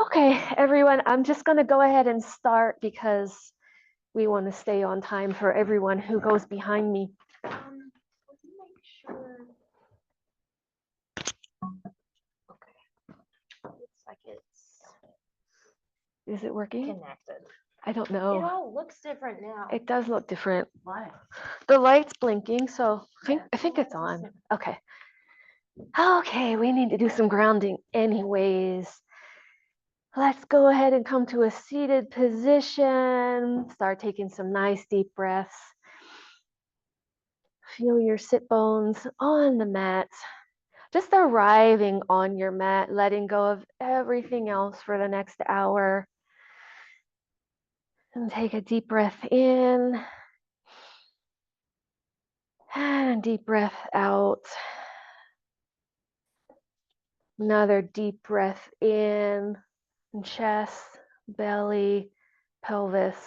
Okay, everyone, I'm just going to go ahead and start because we want to stay on time for everyone who goes behind me. Would you make sure? Okay. Looks like is it working? Connected. I don't It know. all looks different now. It does look different. Why? The light's blinking, so I think it's on. Okay. Okay, we need to do some grounding anyways. Let's go ahead and come to a seated position. Start taking some nice deep breaths. Feel your sit bones on the mat. Just arriving on your mat, letting go of everything else for the next hour. And take a deep breath in and a deep breath out. Another deep breath in, chest, belly, pelvis,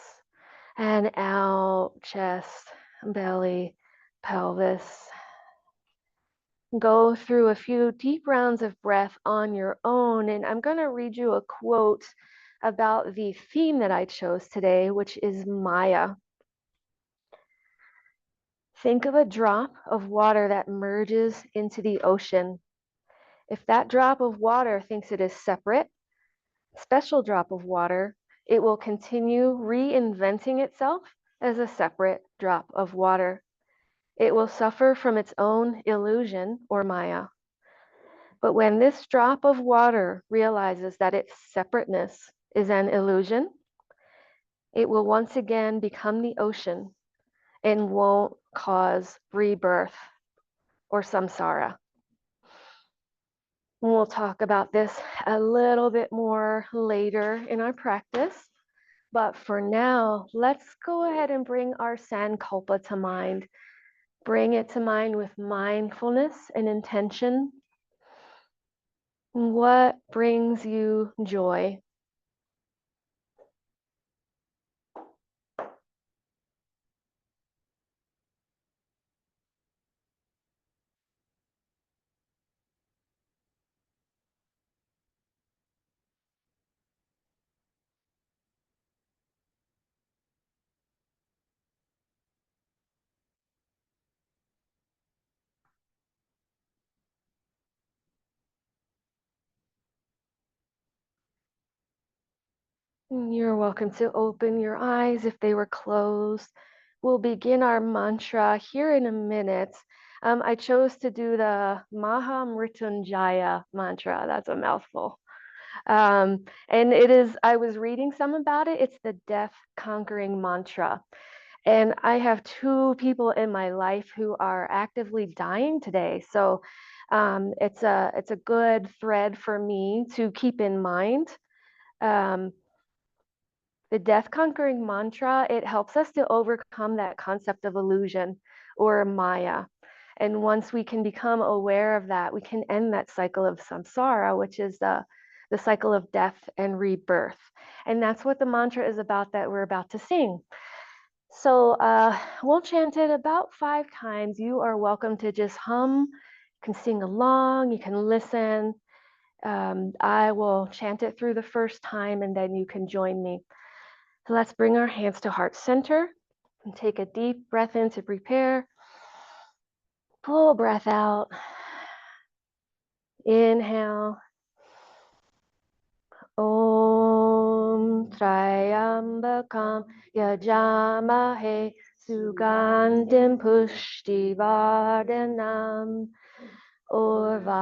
and out, chest, belly, pelvis. Go through a few deep rounds of breath on your own, and I'm going to read you a quote about the theme that I chose today, which is Maya. Think of a drop of water that merges into the ocean. If that drop of water thinks it is separate, special drop of water, it will continue reinventing itself as a separate drop of water. It will suffer from its own illusion or Maya. But when this drop of water realizes that its separateness is an illusion, it will once again become the ocean and won't cause rebirth or samsara. We'll talk about this a little bit more later in our practice. But for now, let's go ahead and bring our sankalpa to mind. Bring it to mind with mindfulness and intention. What brings you joy? You're welcome to open your eyes if they were closed. We'll begin our mantra here in a minute. I chose to do the Maha Mrityunjaya mantra. That's a mouthful. And I was reading some about it. It's the death conquering mantra. And I have two people in my life who are actively dying today. So it's a good thread for me to keep in mind. Um, the death conquering mantra, it helps us to overcome that concept of illusion or Maya. And once we can become aware of that, we can end that cycle of samsara, which is the cycle of death and rebirth. And that's what the mantra is about that we're about to sing. So we'll chant it about 5 times. You are welcome to just hum. You can sing along, you can listen. I will chant it through the first time and then you can join me. So let's bring our hands to heart center and take a deep breath in to prepare. Full breath out. Inhale. Om Trayambakam Yajamahe Sugandhim Pushtivardhanam Urva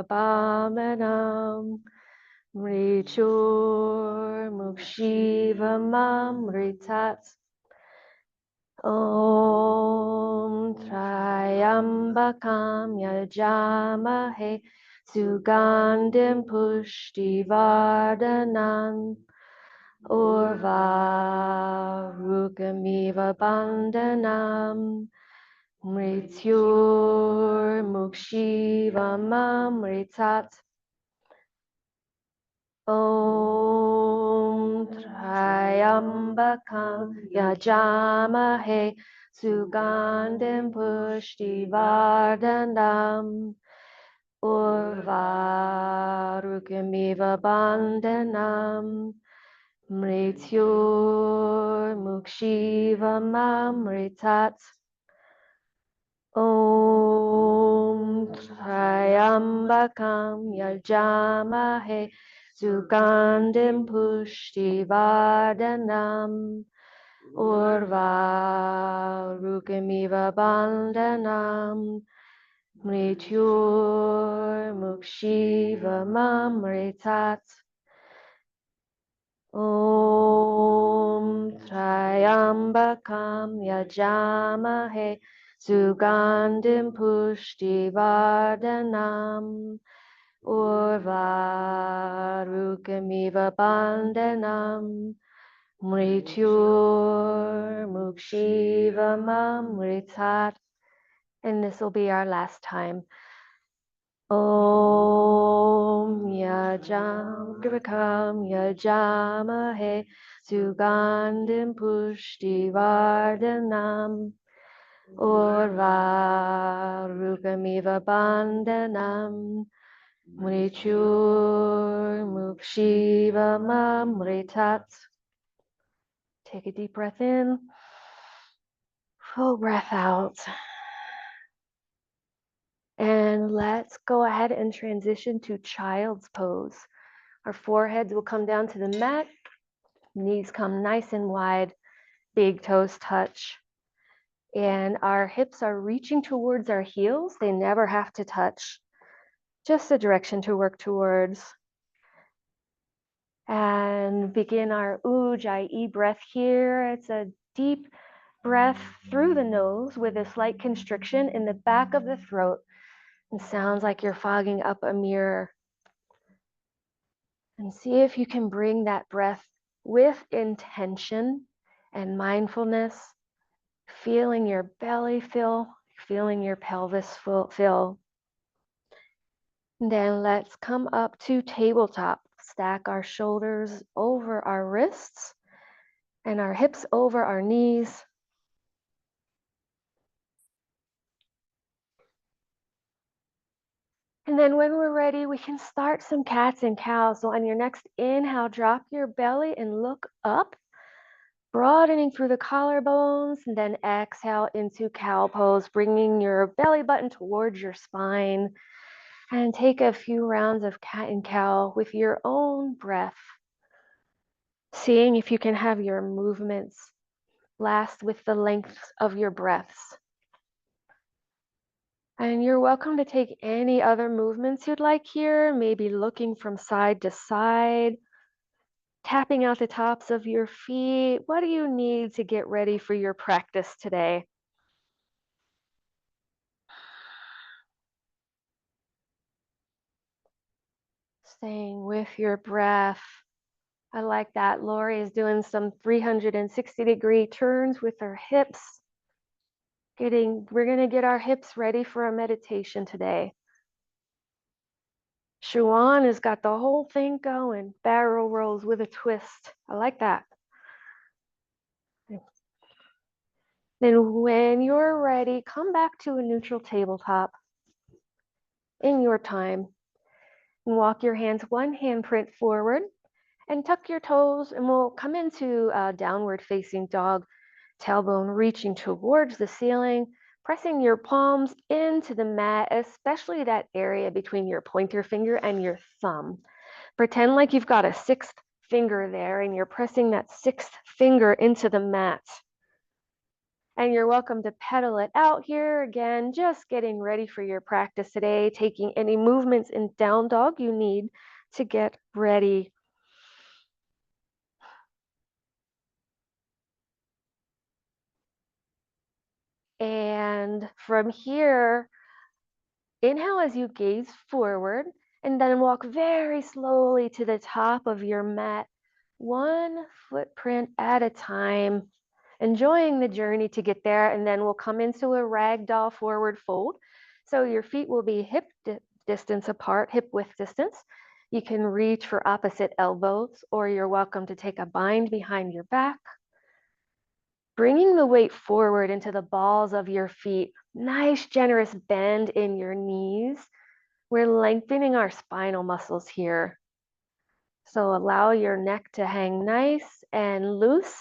Bamanam Mrichur Mukshivamamritat Om Trayambakam Yajamahe Sugandhim Pushtivardhanam Urva Bandhanam Mrityur Mukshivamamritat Om Trayambakam Yajamahe Sugandhim Pushtivardhanam Urvarukamiva bandhanam mrityur mukshiva mamritat. Om Trayambakam Yajamahe Sugandim Pushtivardhanam Urvarukamiva bandhanam Mrityur Mukshiva Mamritat. Om Trayambakam Yajamahe Sugandim Pushtivardhanam Urvarukamiva bandhanam Mrityur Mukshiva Mamritat. And this will be our last time. Om Yajam Yajamahe Sugandim Pushtivardhanam Urvarukamiva bandhanam Mrityur Mukshiva Mamritat. Take a deep breath in, full breath out. And let's go ahead and transition to child's pose. Our foreheads will come down to the mat, knees come nice and wide, big toes touch. And our hips are reaching towards our heels. They never have to touch, just a direction to work towards. And begin our Ujjayi breath here. It's a deep breath through the nose with a slight constriction in the back of the throat. It sounds like you're fogging up a mirror. And see if you can bring that breath with intention and mindfulness, feeling your belly fill, feeling your pelvis fill. And then let's come up to tabletop. Stack our shoulders over our wrists and our hips over our knees. And then when we're ready, we can start some cats and cows. So on your next inhale, drop your belly and look up, broadening through the collarbones, and then exhale into cow pose, bringing your belly button towards your spine. And take a few rounds of cat and cow with your own breath, seeing if you can have your movements last with the length of your breaths. And you're welcome to take any other movements you'd like here, maybe looking from side to side, tapping out the tops of your feet. What do you need to get ready for your practice today? Staying with your breath. I like that. Lori is doing some 360-degree turns with her hips. We're going to get our hips ready for a meditation today. Shuan has got the whole thing going. Barrel rolls with a twist. I like that. Then when you're ready, come back to a neutral tabletop in your time. And walk your hands one handprint forward and tuck your toes, and we'll come into downward facing dog, tailbone reaching towards the ceiling, pressing your palms into the mat, especially that area between your pointer finger and your thumb. Pretend like you've got a sixth finger there and you're pressing that sixth finger into the mat. And you're welcome to pedal it out here. Again, just getting ready for your practice today, taking any movements in down dog you need to get ready. And from here, inhale as you gaze forward, and then walk very slowly to the top of your mat, one footprint at a time, enjoying the journey to get there. And then we'll come into a ragdoll forward fold. So your feet will be hip distance apart, hip width distance. You can reach for opposite elbows, or you're welcome to take a bind behind your back. Bringing the weight forward into the balls of your feet. Nice, generous bend in your knees. We're lengthening our spinal muscles here. So allow your neck to hang nice and loose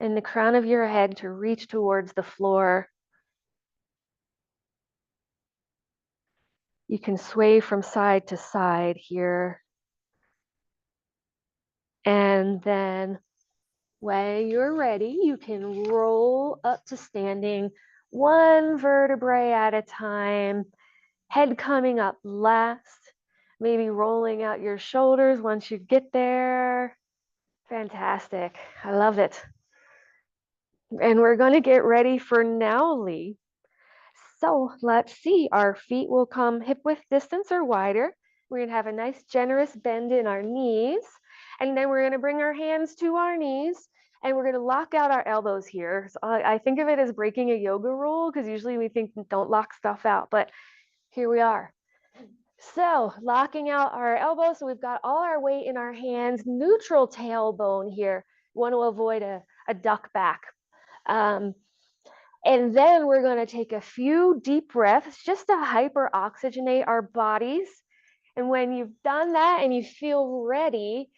and the crown of your head to reach towards the floor. You can sway from side to side here. And then when you're ready, you can roll up to standing one vertebrae at a time, head coming up last, maybe rolling out your shoulders once you get there. Fantastic. I love it. And we're going to get ready for Nauli. So let's see, our feet will come hip width distance or wider. We're going to have a nice generous bend in our knees. And then we're going to bring our hands to our knees and we're going to lock out our elbows here. So I think of it as breaking a yoga rule because usually we think don't lock stuff out, but here we are. So locking out our elbows, so we've got all our weight in our hands, neutral tailbone here. We want to avoid a duck back. And then we're going to take a few deep breaths just to hyperoxygenate our bodies. And when you've done that and you feel ready,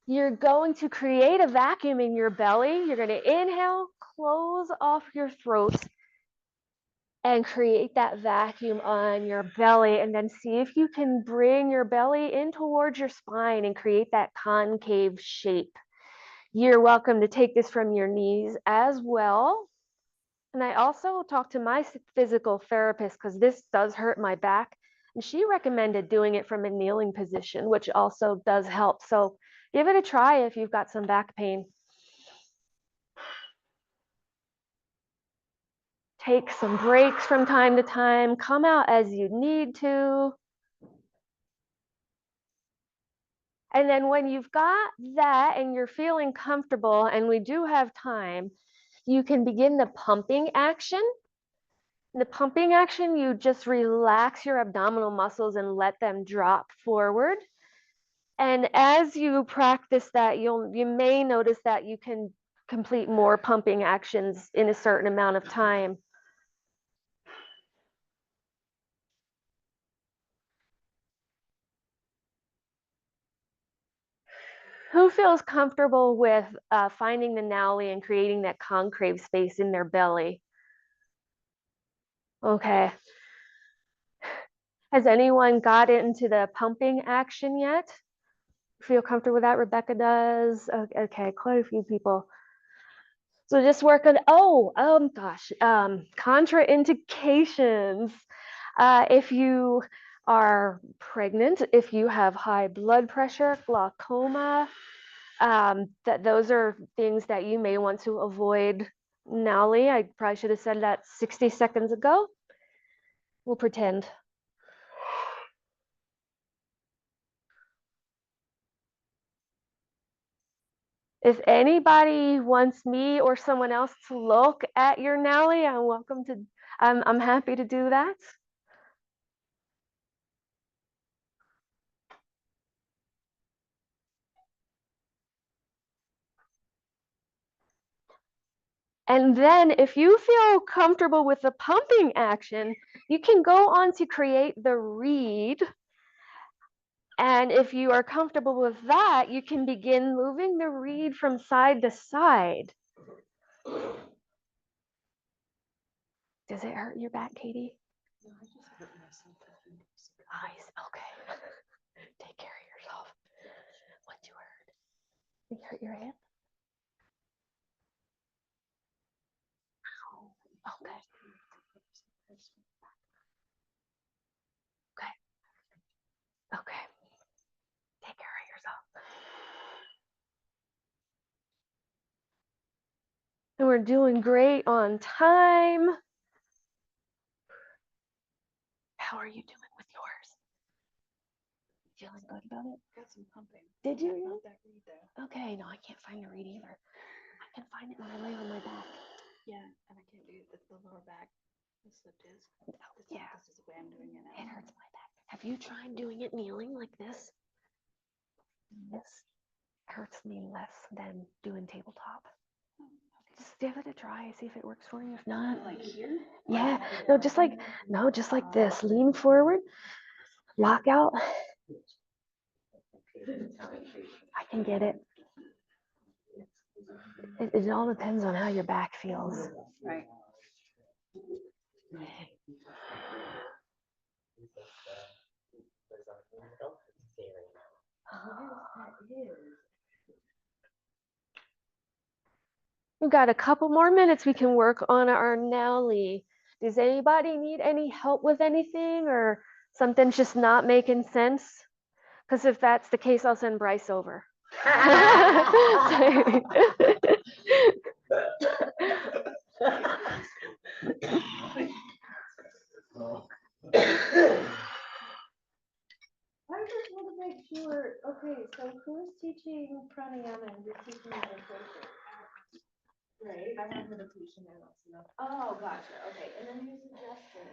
you're going to create a vacuum in your belly. You're going to inhale, close off your throat, and create that vacuum on your belly. And then see if you can bring your belly in towards your spine and create that concave shape. You're welcome to take this from your knees as well. And I also talked to my physical therapist because this does hurt my back. And she recommended doing it from a kneeling position, which also does help. So give it a try if you've got some back pain. Take some breaks from time to time. Come out as you need to. And then when you've got that and you're feeling comfortable, and we do have time, you can begin the pumping action. In the pumping action, you just relax your abdominal muscles and let them drop forward. And as you practice that, you may notice that you can complete more pumping actions in a certain amount of time. Who feels comfortable with finding the nauli and creating that concave space in their belly? Okay. Has anyone got into the pumping action yet? Feel comfortable with that? Rebecca does. Okay, quite a few people. So just work on, contraindications. If you are pregnant, if you have high blood pressure, glaucoma, those are things that you may want to avoid. Nauli, I probably should have said that 60 seconds ago. We'll pretend. If anybody wants me or someone else to look at your Nauli, I'm happy to do that. And then if you feel comfortable with the pumping action, you can go on to create the reed. And if you are comfortable with that, you can begin moving the reed from side to side. Does it hurt your back, Katie? No, I just hurt myself. Nice. Okay. Take care of yourself. What you hurt? You hurt your hand? Okay. Okay. Okay. Take care of yourself. And we're doing great on time. How are you doing with yours? Feeling good about it? Got some pumping. Did you? Not that read though. Okay, no, I can't find the read either. I can find it when I lay on my back. Yeah, and I can't do the lower back. The slip disc. Yeah. This is the way I'm doing it now. It hurts my back. Have you tried doing it kneeling like this? This hurts me less than doing tabletop. Just give it a try, see if it works for you. If not, like here? Yeah. No, just like this. Lean forward. Lockout. I can get it. It all depends on how your back feels. Right. We've got a couple more minutes we can work on our Nowly. Does anybody need any help with anything, or something's just not making sense? Because if that's the case, I'll send Bryce over. I just want to make sure, okay, so who's teaching pranayama and you're teaching meditation? Right. I have meditation and also. Oh, gotcha, okay, and then who's adjusting?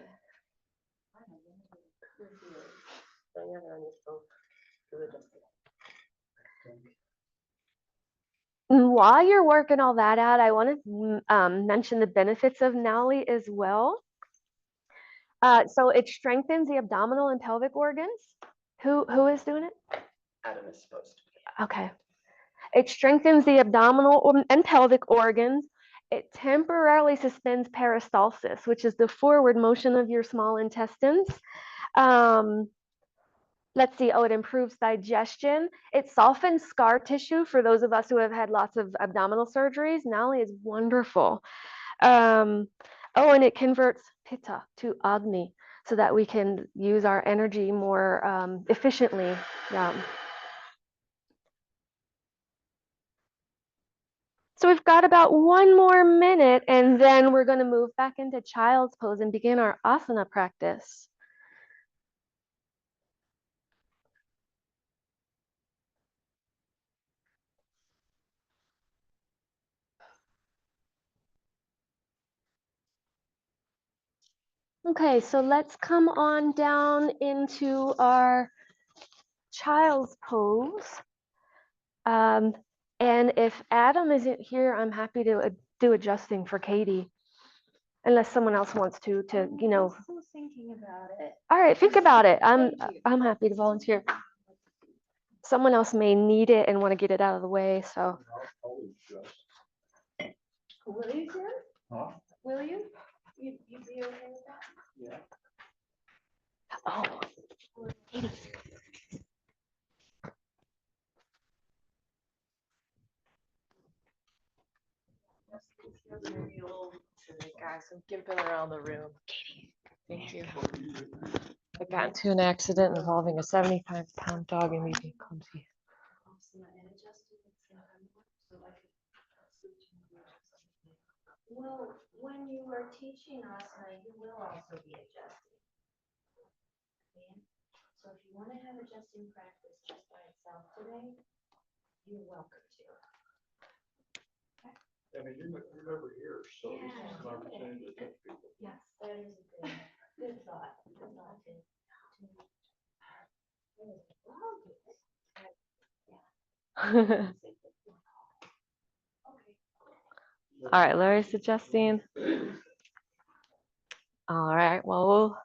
I don't know. You're here. While you're working all that out, I want to mention the benefits of Nowly as well. So it strengthens the abdominal and pelvic organs. Who is doing it? Adam is supposed to. Okay. It strengthens the abdominal and pelvic organs. It temporarily suspends peristalsis, which is the forward motion of your small intestines. Let's see, it improves digestion. It softens scar tissue for those of us who have had lots of abdominal surgeries. Nowly is wonderful. And it converts pitta to agni so that we can use our energy more efficiently. So we've got about 1 more minute, and then we're going to move back into child's pose and begin our asana practice. Okay, so let's come on down into our child's pose. And if Adam isn't here, I'm happy to do adjusting for Katie, unless someone else wants to, I'm still thinking about it. All right, think about it. Thank you. I'm happy to volunteer. Someone else may need it and want to get it out of the way, so. Will you, Tim? Huh? Will you? You'd be okay with that? Yeah. Oh, Katie. Guys, I'm gimping around the room. Thank you. I got into an accident involving a 75-pound dog and me being clumsy. Well, when you are teaching asana, you will also be adjusting. Okay? So if you want to have adjusting practice just by itself today, you're welcome to. I mean, you're never here, so this Yeah, is an opportunity to touch people. Yes, that is a good thought. Good thought to. All right, Larry's adjusting. All right, well,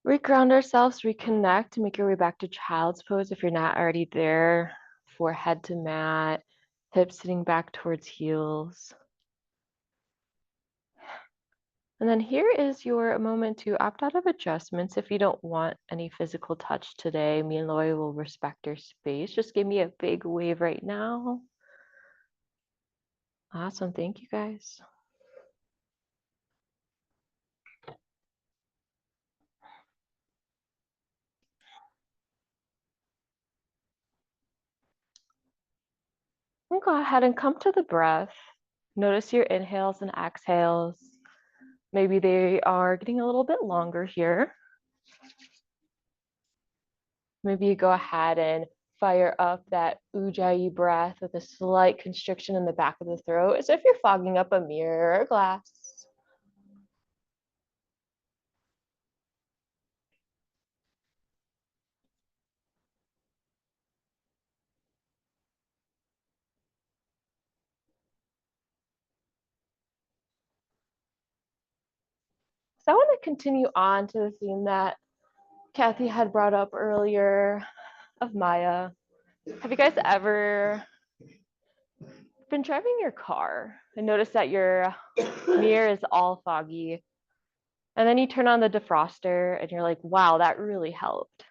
we'll reground ourselves, reconnect, make your way back to child's pose if you're not already there. Forehead to mat, hips sitting back towards heels. And then here is your moment to opt out of adjustments. If you don't want any physical touch today, me and Lori will respect your space. Just give me a big wave right now. Awesome, thank you guys. And go ahead and come to the breath. Notice your inhales and exhales. Maybe they are getting a little bit longer here. Maybe you go ahead and fire up that ujjayi breath with a slight constriction in the back of the throat, as if you're fogging up a mirror or a glass. So I want to continue on to the theme that Kathy had brought up earlier of Maya. Have you guys ever been driving your car and noticed that your mirror is all foggy? And then you turn on the defroster and you're like, wow, that really helped.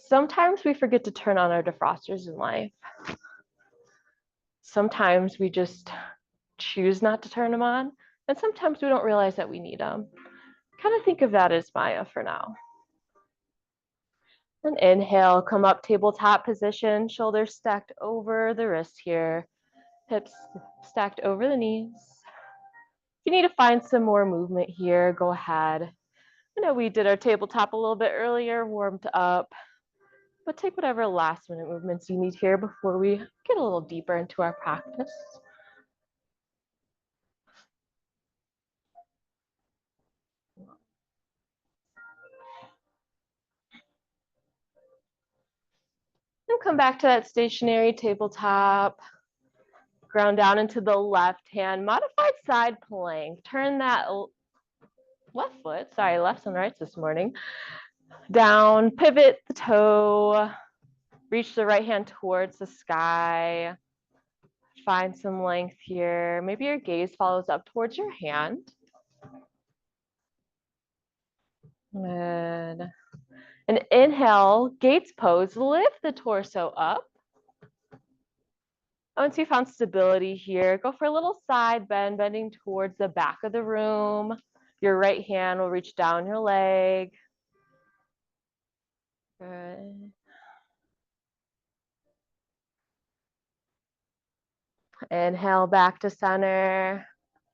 Sometimes we forget to turn on our defrosters in life. Sometimes we just choose not to turn them on. And sometimes we don't realize that we need them. Kind of think of that as Maya for now. And inhale, come up tabletop position, shoulders stacked over the wrists here, hips stacked over the knees. If you need to find some more movement here, go ahead. I know we did our tabletop a little bit earlier, warmed up, but take whatever last minute movements you need here before we get a little deeper into our practice. And come back to that stationary tabletop. Ground down into the left hand, modified side plank. Turn that left foot, sorry, lefts and rights this morning, down, pivot the toe, reach the right hand towards the sky. Find some length here. Maybe your gaze follows up towards your hand. Good. And inhale, gates pose, lift the torso up. Once you found stability here, go for a little side bend, bending towards the back of the room. Your right hand will reach down your leg. Good. Inhale back to center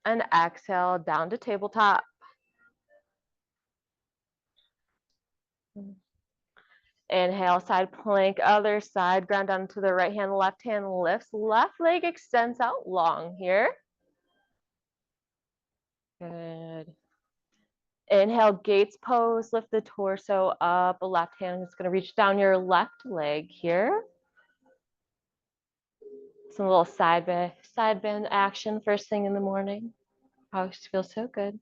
and exhale down to tabletop. Inhale, side plank, other side, ground down to the right hand lifts, left leg extends out long here. Good. Inhale, gates pose, lift the torso up, left hand is gonna reach down your left leg here. Some little side bend action first thing in the morning. Always feels so good.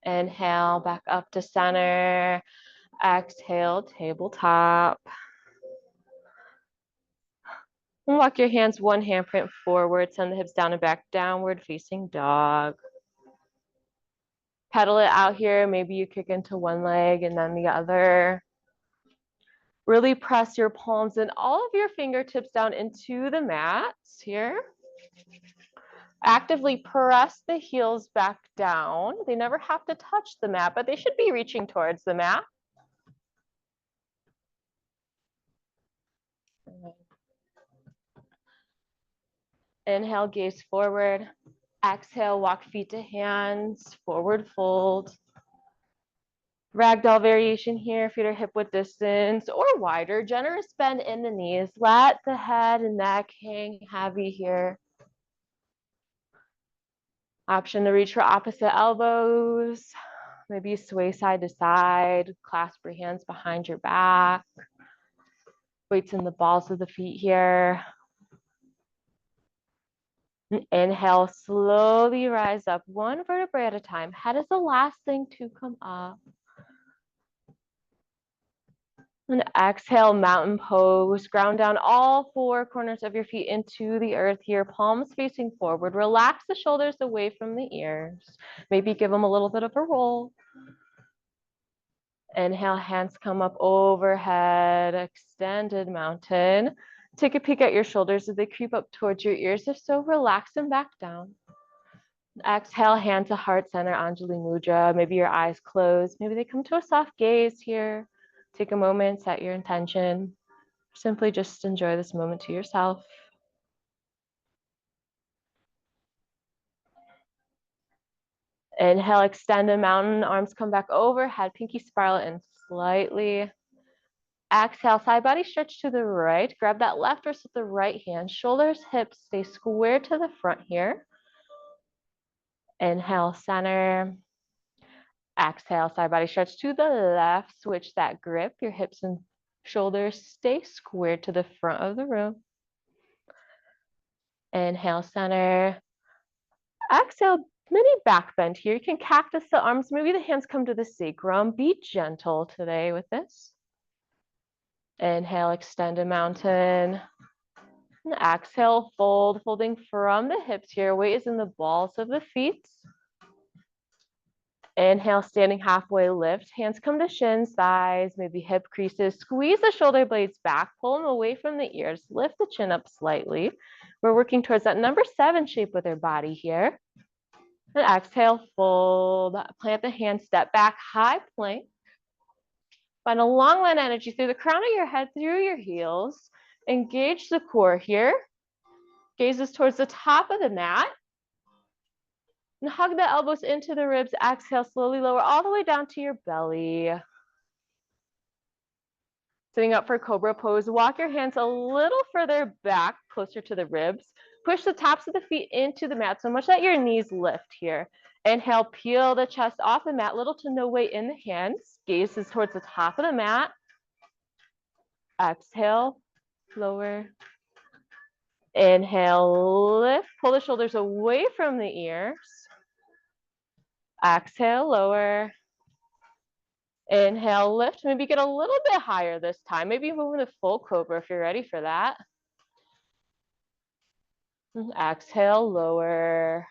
Inhale, back up to center. Exhale, tabletop. And walk your hands one handprint forward, send the hips down and back, downward facing dog. Pedal it out here. Maybe you kick into one leg and then the other. Really press your palms and all of your fingertips down into the mats here. Actively press the heels back down. They never have to touch the mat, but they should be reaching towards the mat. Inhale, gaze forward. Exhale, walk feet to hands, forward fold. Ragdoll variation here, feet are hip width distance or wider. Generous bend in the knees. Let the head and neck hang heavy here. Option to reach for opposite elbows. Maybe sway side to side. Clasp your hands behind your back. Weights in the balls of the feet here. And inhale, slowly rise up one vertebrae at a time. Head is the last thing to come up. And exhale, mountain pose. Ground down all four corners of your feet into the earth here. Palms facing forward. Relax the shoulders away from the ears. Maybe give them a little bit of a roll. Inhale, hands come up overhead. Extended mountain. Take a peek at your shoulders as they creep up towards your ears. If so, relax them back down. Exhale, hand to heart center, Anjali Mudra. Maybe your eyes closed. Maybe they come to a soft gaze here. Take a moment, set your intention. Simply just enjoy this moment to yourself. Inhale, extend a mountain, arms come back overhead, pinky spiral in slightly. Exhale, side body stretch to the right. Grab that left wrist with the right hand. Shoulders, hips stay square to the front here. Inhale, center. Exhale, side body stretch to the left. Switch that grip. Your hips and shoulders stay square to the front of the room. Inhale, center. Exhale, Mini back bend here. You can cactus the arms. Maybe the hands come to the sacrum. Be gentle today with this. Inhale, extend a mountain. And exhale, fold, folding from the hips here. Weight is in the balls of the feet. Inhale, standing halfway lift. Hands come to shins, thighs, maybe hip creases. Squeeze the shoulder blades back, pull them away from the ears. Lift the chin up slightly. We're working towards that number 7 shape with our body here. And exhale, fold, plant the hand, step back, high plank. Find a long line energy through the crown of your head, through your heels. Engage the core here. Gazes towards the top of the mat. And hug the elbows into the ribs. Exhale, slowly lower all the way down to your belly. Sitting up for cobra pose, walk your hands a little further back, closer to the ribs. Push the tops of the feet into the mat so much that your knees lift here. Inhale, peel the chest off the mat, little to no weight in the hands. Gazes towards the top of the mat. Exhale, lower. Inhale, lift, pull the shoulders away from the ears. Exhale, lower. Inhale, lift, maybe get a little bit higher this time. Maybe move into full cobra if you're ready for that. Exhale, lower.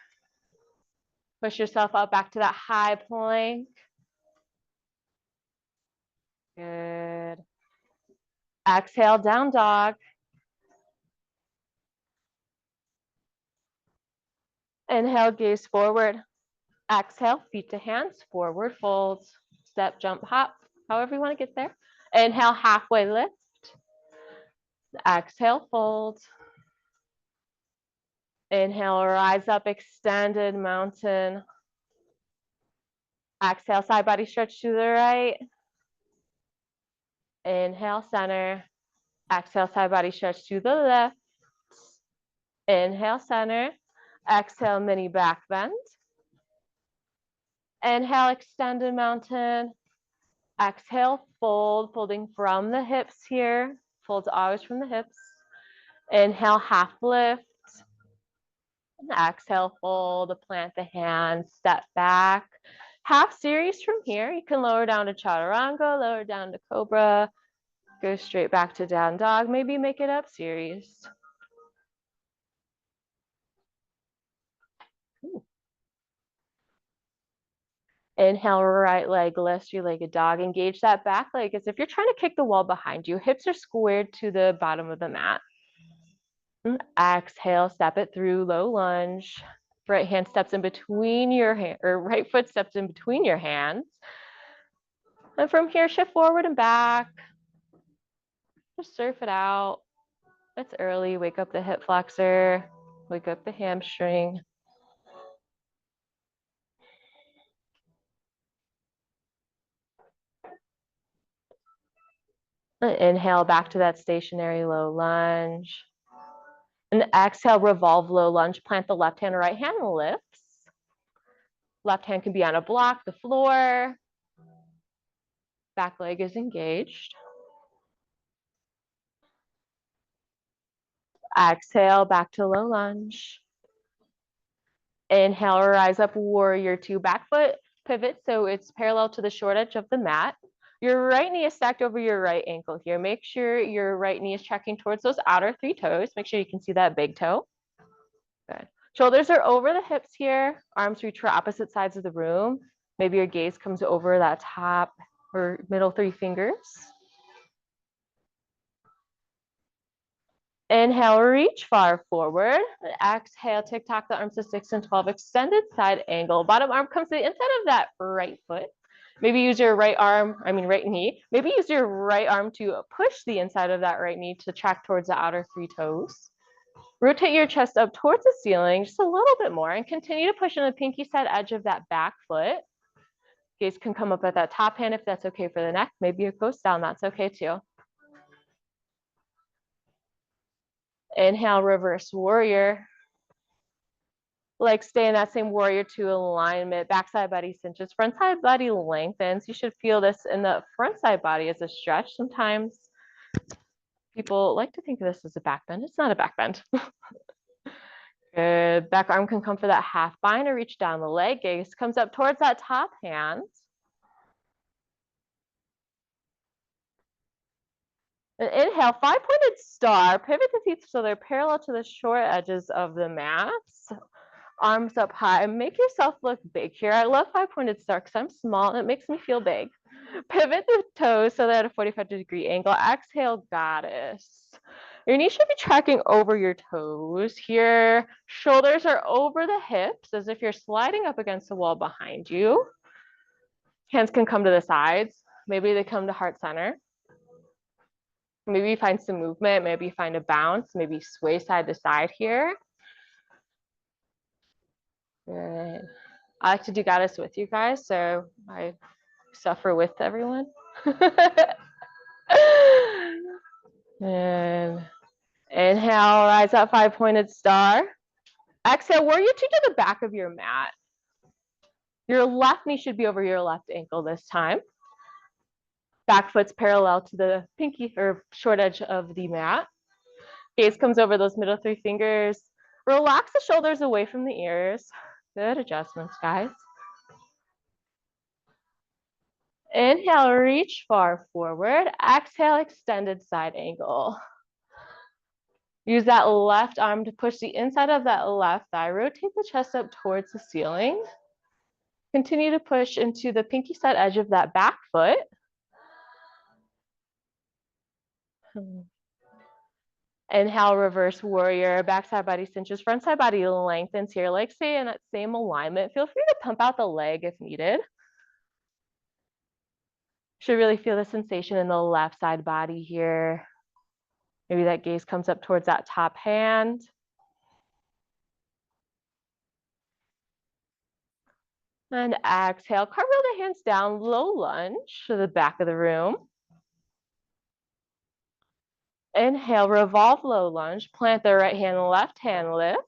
Push yourself up back to that high plank. Good. Exhale, down dog. Inhale, gaze forward. Exhale, feet to hands, forward folds. Step, jump, hop, however you want to get there. Inhale, halfway lift. Exhale, fold. Inhale, rise up, extended mountain. Exhale, side body stretch to the right. Inhale, center. Exhale, side body stretch to the left. Inhale, center. Exhale, mini back bend. Inhale, extended mountain. Exhale, fold, folding from the hips here. Folds always from the hips. Inhale, half lift. And exhale, fold, plant the hands, step back. Half series from here. You can lower down to chaturanga, lower down to cobra, go straight back to down dog, maybe make it up series. Inhale, right leg lifts, three-legged dog. Engage that back leg as if you're trying to kick the wall behind you. Hips are squared to the bottom of the mat. Exhale, step it through, low lunge. Right hand steps in between your hand, or right foot steps in between your hands. And from here, shift forward and back. Just surf it out. It's early. Wake up the hip flexor. Wake up the hamstring. And inhale back to that stationary low lunge. And exhale, revolve low lunge. Plant the left hand, right hand lifts. Left hand can be on a block, the floor. Back leg is engaged. Exhale, back to low lunge. Inhale, rise up, warrior two. Back foot pivot so it's parallel to the short edge of the mat. Your right knee is stacked over your right ankle here. Make sure your right knee is tracking towards those outer three toes. Make sure you can see that big toe. Good. Shoulders are over the hips here. Arms reach for opposite sides of the room. Maybe your gaze comes over that top or middle three fingers. Inhale, reach far forward. Exhale, tick-tock the arms to 6 and 12. Extended side angle. Bottom arm comes to the inside of that right foot. Maybe use your right knee. Maybe use your right arm to push the inside of that right knee to track towards the outer three toes. Rotate your chest up towards the ceiling just a little bit more and continue to push on the pinky side edge of that back foot. Gaze can come up at that top hand if that's okay for the neck. Maybe it goes down, that's okay too. Inhale, reverse warrior. Like stay in that same warrior two alignment. Backside body cinches, front side body lengthens. You should feel this in the front side body as a stretch. Sometimes people like to think of this as a back bend. It's not a back bend. Good. Back arm can come for that half bind or reach down the leg. Gaze comes up towards that top hand. And inhale, 5-pointed star. Pivot the feet so they're parallel to the short edges of the mat. Arms up high. Make yourself look big here. I love 5-pointed star because I'm small and it makes me feel big. Pivot the toes so they're at a 45-degree angle. Exhale, goddess. Your knees should be tracking over your toes here. Shoulders are over the hips as if you're sliding up against the wall behind you. Hands can come to the sides. Maybe they come to heart center. Maybe you find some movement. Maybe you find a bounce. Maybe sway side to side here. Good. I like to do goddess with you guys, so I suffer with everyone. And inhale, rise up, 5-pointed star. Exhale, warrior two to the back of your mat. Your left knee should be over your left ankle this time. Back foot's parallel to the pinky or short edge of the mat. Gaze comes over those middle 3 fingers. Relax the shoulders away from the ears. Good adjustments, guys. Inhale, reach far forward. Exhale, extended side angle. Use that left arm to push the inside of that left thigh. Rotate the chest up towards the ceiling. Continue to push into the pinky side edge of that back foot. Inhale, reverse warrior, backside body cinches, front side body lengthens here. Like stay in that same alignment. Feel free to pump out the leg if needed. Should really feel the sensation in the left side body here. Maybe that gaze comes up towards that top hand. And exhale, cartwheel the hands down, low lunge to the back of the room. Inhale, revolve low lunge, plant the right hand, left hand lifts.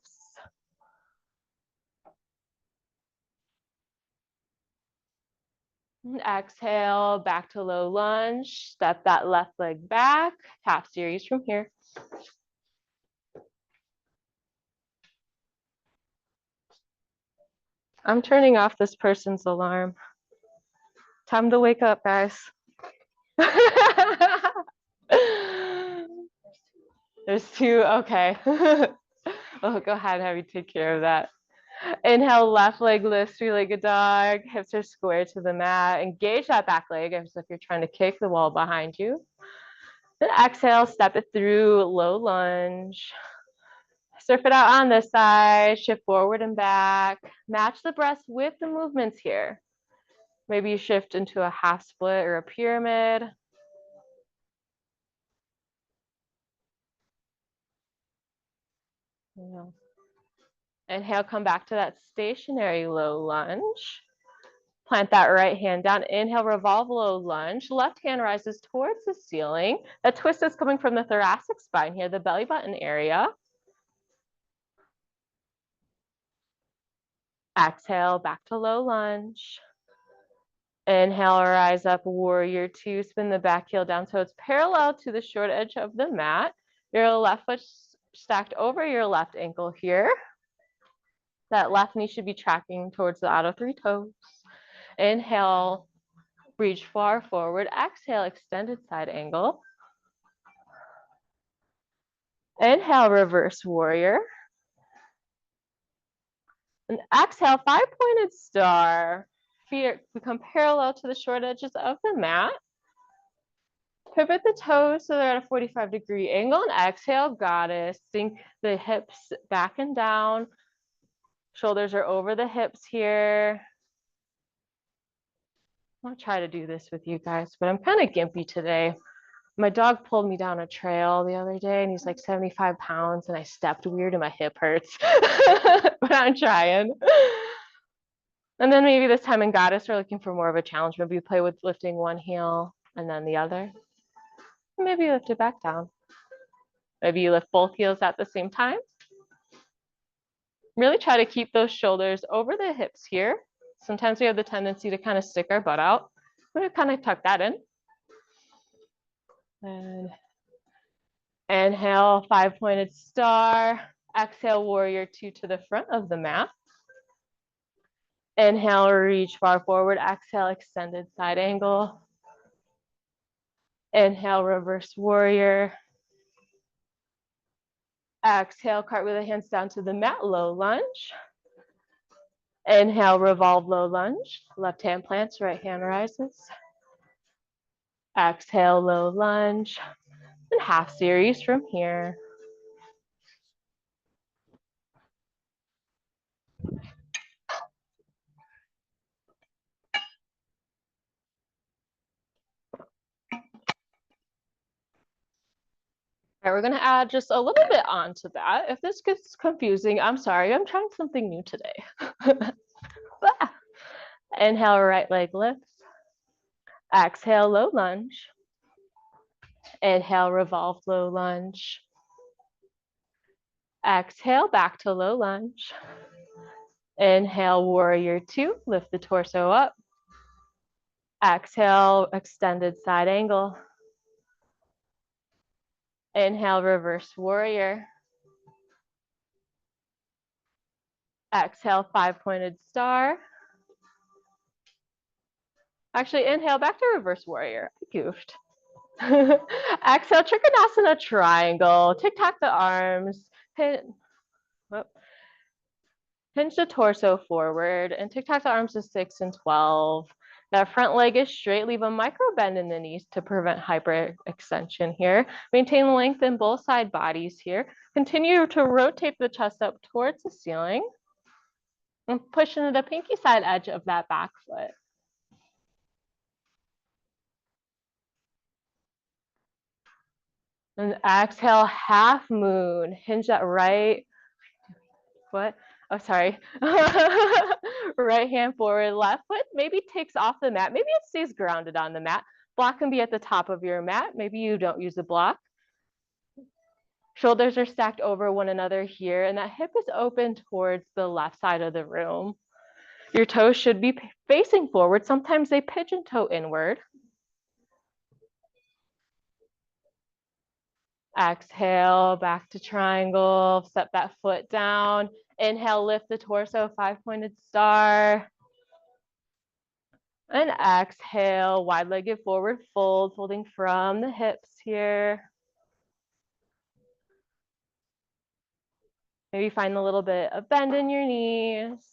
And exhale, back to low lunge, step that left leg back, tap series from here. I'm turning off this person's alarm. Time to wake up, guys. There's 2, okay. I'll go ahead and have you take care of that. Inhale, left leg lifts, 3-legged dog. Hips are square to the mat. Engage that back leg as if you're trying to kick the wall behind you. Then exhale, step it through, low lunge. Surf it out on this side, shift forward and back. Match the breaths with the movements here. Maybe you shift into a half split or a pyramid. Yeah. Inhale, come back to that stationary low lunge. Plant that right hand down. Inhale, revolve low lunge. Left hand rises towards the ceiling. That twist is coming from the thoracic spine here, the belly button area. Exhale, back to low lunge. Inhale, rise up, warrior two. Spin the back heel down so it's parallel to the short edge of the mat. Your left foot stacked over your left ankle here. That left knee should be tracking towards the outer 3 toes. Inhale, reach far forward. Exhale, extended side angle. Inhale, reverse warrior. And exhale, 5-pointed star. Feet become parallel to the short edges of the mat. Pivot the toes so they're at a 45-degree angle. And exhale, goddess. Sink the hips back and down. Shoulders are over the hips here. I'll try to do this with you guys, but I'm kind of gimpy today. My dog pulled me down a trail the other day and he's like 75 pounds and I stepped weird and my hip hurts, but I'm trying. And then maybe this time in goddess, we're looking for more of a challenge. Maybe you play with lifting one heel and then the other. Maybe you lift it back down. Maybe you lift both heels at the same time. Really try to keep those shoulders over the hips here. Sometimes we have the tendency to kind of stick our butt out. We're gonna kind of tuck that in. And inhale, 5-pointed star. Exhale, warrior two to the front of the mat. Inhale, reach far forward. Exhale, extended side angle. Inhale, reverse warrior. Exhale, cartwheel the hands down to the mat, low lunge. Inhale, revolve, low lunge. Left hand plants, right hand rises. Exhale, low lunge. And half series from here. All right, we're gonna add just a little bit onto that. If this gets confusing, I'm sorry, I'm trying something new today. Inhale, right leg lifts. Exhale, low lunge. Inhale, revolve, low lunge. Exhale, back to low lunge. Inhale, warrior two, lift the torso up. Exhale, extended side angle. Inhale, reverse warrior. Exhale, five-pointed star. Actually, inhale, back to reverse warrior. I goofed. Exhale, Trikonasana triangle. Tic-tac the arms. Hinge the torso forward and tic-tac the arms to 6 and 12. That front leg is straight. Leave a micro bend in the knees to prevent hyperextension here. Maintain length in both side bodies here. Continue to rotate the chest up towards the ceiling and push into the pinky side edge of that back foot. And exhale, half moon. Hinge that right foot. Oh, sorry. Right hand forward, left foot maybe takes off the mat. Maybe it stays grounded on the mat. Block can be at the top of your mat. Maybe you don't use a block. Shoulders are stacked over one another here, and that hip is open towards the left side of the room. Your toes should be facing forward. Sometimes they pigeon toe inward. Exhale, back to triangle. Step that foot down. Inhale, lift the torso, five-pointed star. And exhale, wide-legged forward fold, folding from the hips here. Maybe find a little bit of bend in your knees.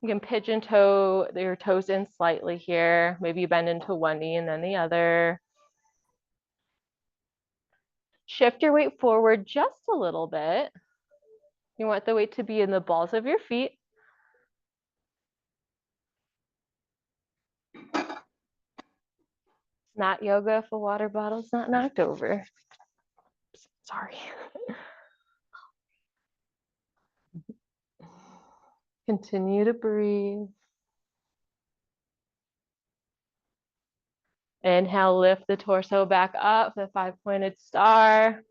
You can pigeon toe your toes in slightly here. Maybe you bend into one knee and then the other. Shift your weight forward just a little bit. You want the weight to be in the balls of your feet. It's not yoga if a water bottle's not knocked over. Sorry. Continue to breathe. Inhale, lift the torso back up, the five-pointed star.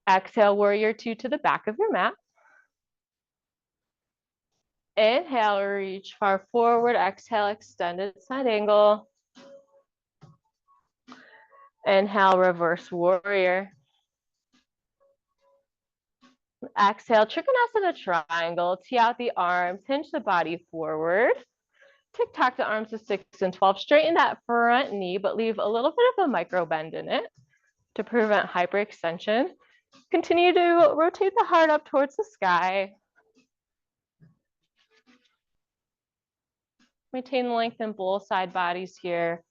Exhale, warrior two to the back of your mat. Inhale, reach far forward. Exhale, extended side angle. Inhale, reverse warrior. Exhale, Trikonasana triangle. Tee out the arms, hinge the body forward. Tic-tac the arms to 6 and 12. Straighten that front knee, but leave a little bit of a micro bend in it to prevent hyperextension. Continue to rotate the heart up towards the sky. Maintain length in both side bodies here.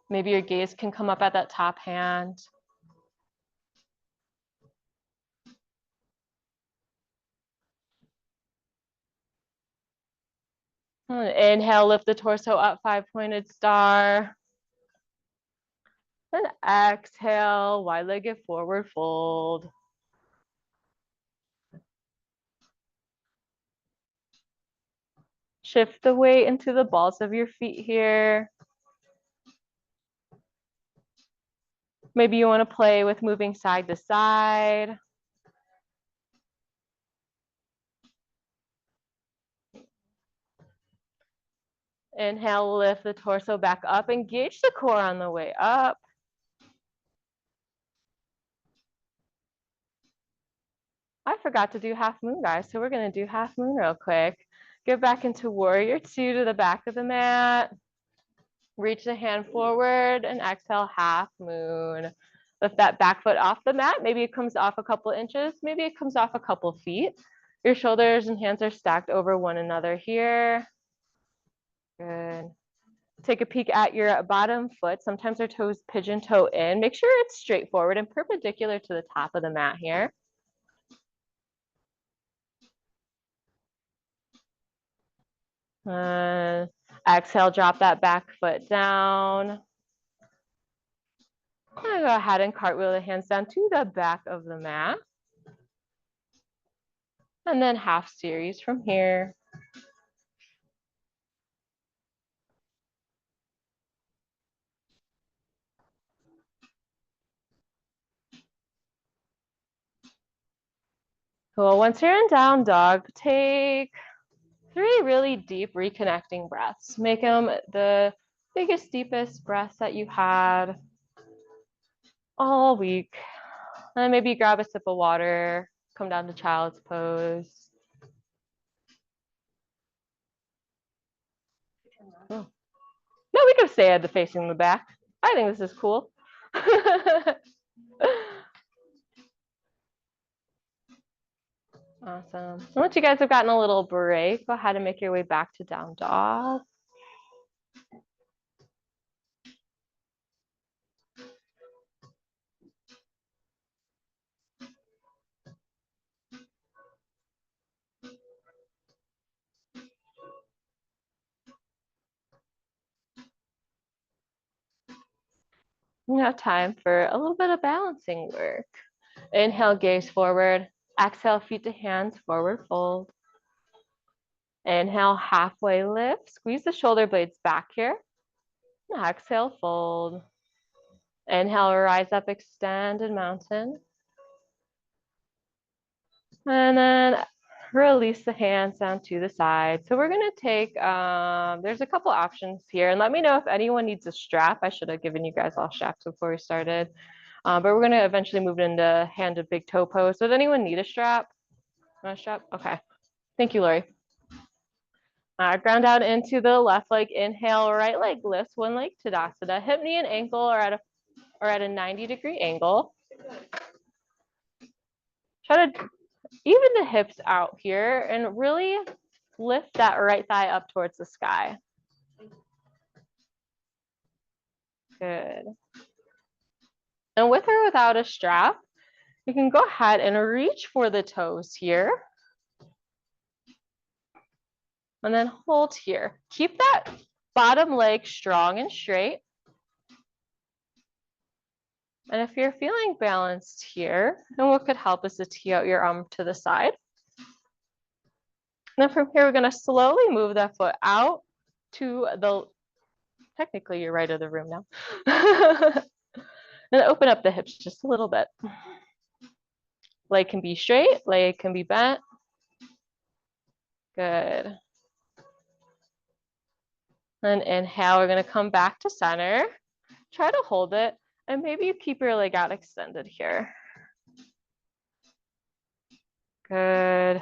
Maybe your gaze can come up at that top hand. Inhale, lift the torso up, five-pointed star. Then exhale, wide-legged forward fold. Shift the weight into the balls of your feet here. Maybe you want to play with moving side to side. Inhale, lift the torso back up. Engage the core on the way up. I forgot to do half moon, guys, so we're gonna do half moon real quick. Get back into warrior two to the back of the mat. Reach the hand forward and exhale, half moon. Lift that back foot off the mat. Maybe it comes off a couple inches. Maybe it comes off a couple feet. Your shoulders and hands are stacked over one another here. Good. Take a peek at your bottom foot. Sometimes our toes pigeon toe in. Make sure it's straight forward and perpendicular to the top of the mat here. Exhale, drop that back foot down. And go ahead and cartwheel the hands down to the back of the mat. And then half series from here. Cool. Once you're in down dog, take 3 really deep reconnecting breaths. Make them the biggest, deepest breaths that you had all week. And maybe grab a sip of water, come down to child's pose. Oh. No, we can stay at the facing the back. I think this is cool. Awesome. Once you guys have gotten a little break, go ahead and make your way back to down dog. Now time for a little bit of balancing work. Inhale, gaze forward. Exhale, feet to hands, forward fold. Inhale, halfway lift. Squeeze the shoulder blades back here. Exhale, fold. Inhale, rise up, extend, and mountain. And then release the hands down to the side. So we're gonna take, there's a couple options here. And let me know if anyone needs a strap. I should have given you guys all straps before we started. But we're gonna eventually move into hand to big toe pose. So does anyone need a strap? Want a strap? Okay. Thank you, Lori. Ground out into the left leg. Inhale, right leg lifts, one leg Tadasana. Hip, knee, and ankle are at a 90-degree angle. Try to even the hips out here and really lift that right thigh up towards the sky. Good. And with or without a strap, you can go ahead and reach for the toes here. And then hold here. Keep that bottom leg strong and straight. And if you're feeling balanced here, then what could help is to tee out your arm to the side. And then from here, we're going to slowly move that foot out to the, technically you're right of the room now. And open up the hips just a little bit. Leg can be straight, leg can be bent. Good. And inhale, we're going to come back to center. Try to hold it, and maybe you keep your leg out extended here. Good.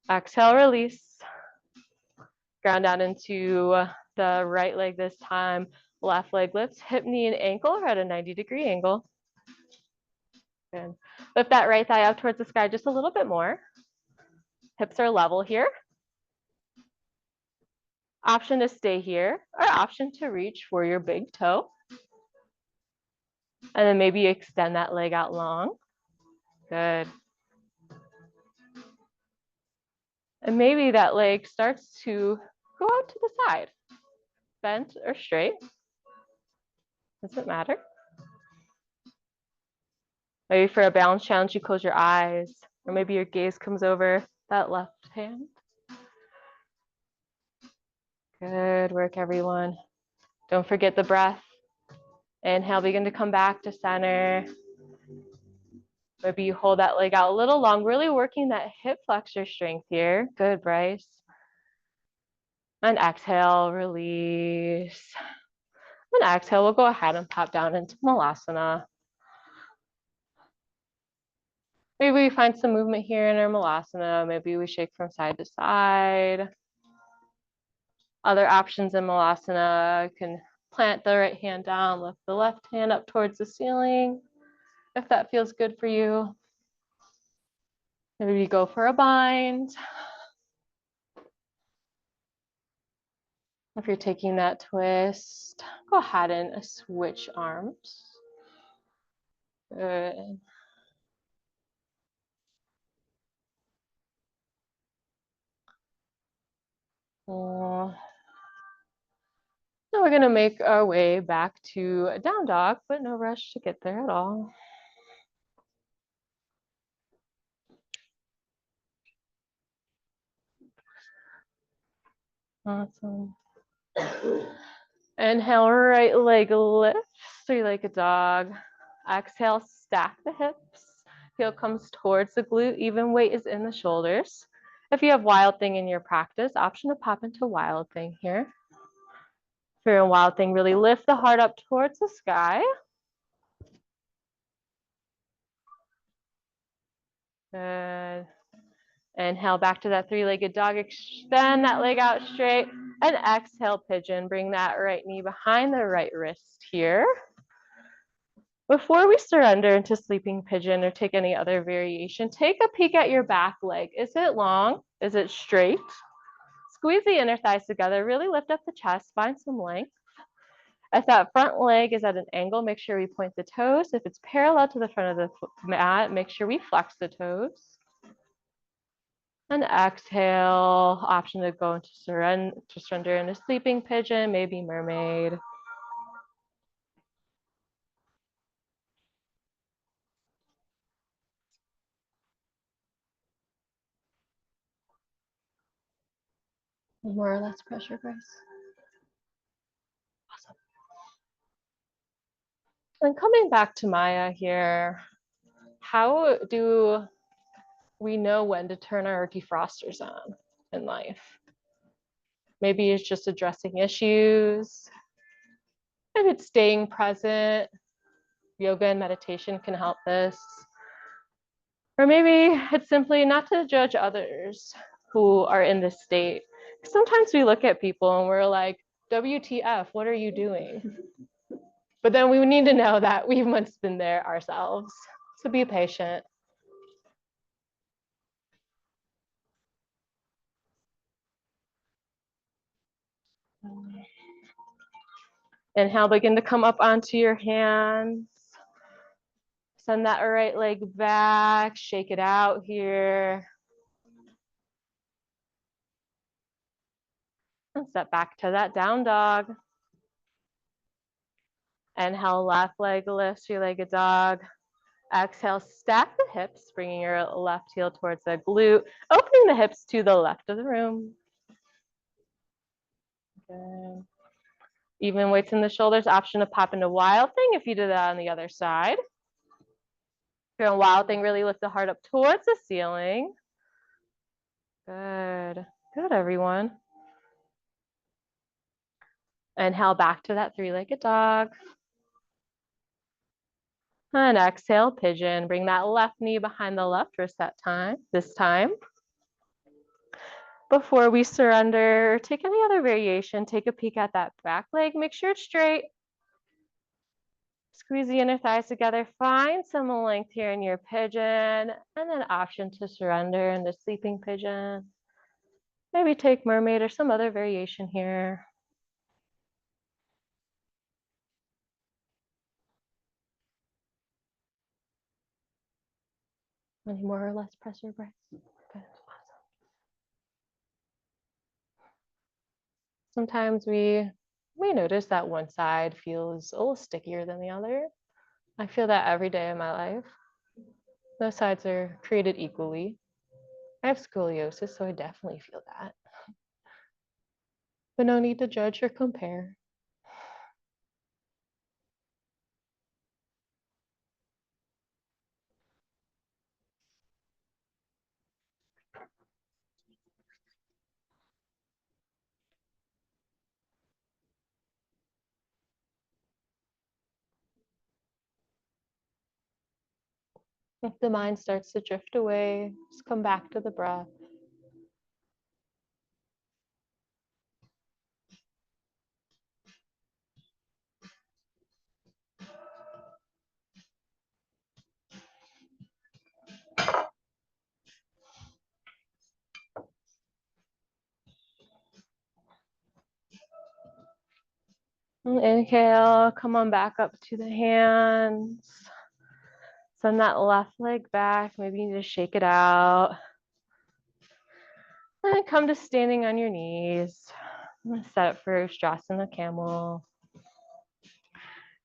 Exhale, release. Ground down into the right leg this time. Left leg lifts, hip, knee, and ankle are at a 90-degree angle. Good. Lift that right thigh up towards the sky just a little bit more. Hips are level here. Option to stay here, or option to reach for your big toe. And then maybe extend that leg out long. Good. And maybe that leg starts to go out to the side, bent or straight. Doesn't matter. Maybe for a balance challenge, you close your eyes, or maybe your gaze comes over that left hand. Good work, everyone. Don't forget the breath. Inhale, begin to come back to center. Maybe you hold that leg out a little long, really working that hip flexor strength here. Good, Bryce. And exhale, release. And exhale, we'll go ahead and pop down into Malasana. Maybe we find some movement here in our malasana. Maybe we shake from side to side. Other options in malasana, you can plant the right hand down, lift the left hand up towards the ceiling, if that feels good for you. Maybe you go for a bind. If you're taking that twist, go ahead and switch arms. Good. Now we're going to make our way back to a down dog, but no rush to get there at all. Awesome. Inhale, right leg lifts, three-legged dog. Exhale, stack the hips. Heel comes towards the glute, even weight is in the shoulders. If you have Wild Thing in your practice, option to pop into Wild Thing here. If you're in Wild Thing, really lift the heart up towards the sky. Good. Inhale back to that three-legged dog. Extend that leg out straight. And exhale, pigeon. Bring that right knee behind the right wrist here. Before we surrender into sleeping pigeon or take any other variation, take a peek at your back leg. Is it long? Is it straight? Squeeze the inner thighs together. Really lift up the chest. Find some length. If that front leg is at an angle, make sure we point the toes. If it's parallel to the front of the mat, make sure we flex the toes. And exhale, option to go into surrender into sleeping pigeon, maybe mermaid. More or less pressure, Grace. Awesome. And coming back to Maya here, how do we know when to turn our defrosters on in life? Maybe it's just addressing issues. Maybe it's staying present. Yoga and meditation can help this. Or maybe it's simply not to judge others who are in this state. Sometimes we look at people and we're like, WTF, what are you doing? But then we need to know that we've once been there ourselves. So be patient. Inhale, begin to come up onto your hands. Send that right leg back, shake it out here. And step back to that down dog. Inhale, left leg lifts, three-legged dog. Exhale, stack the hips, bringing your left heel towards the glute, opening the hips to the left of the room. Good. Even weights in the shoulders, option to pop into Wild Thing if you did that on the other side. If you're in Wild Thing, really lift the heart up towards the ceiling. Good. Good, everyone. Inhale back to that three-legged dog. And exhale, pigeon. Bring that left knee behind the left wrist this time. Before we surrender, take any other variation, take a peek at that back leg, make sure it's straight. Squeeze the inner thighs together, find some length here in your pigeon, and then option to surrender into sleeping pigeon. Maybe take mermaid or some other variation here. Any more or less pressure breaths? Good. Awesome. Sometimes we notice that one side feels a little stickier than the other. I feel that every day of my life. Those sides are created equally. I have scoliosis, so I definitely feel that. But no need to judge or compare. If the mind starts to drift away, just come back to the breath. And inhale, come on back up to the hands. Send that left leg back. Maybe you need to shake it out. And come to standing on your knees. I'm going to set up for Ustrasana Camel.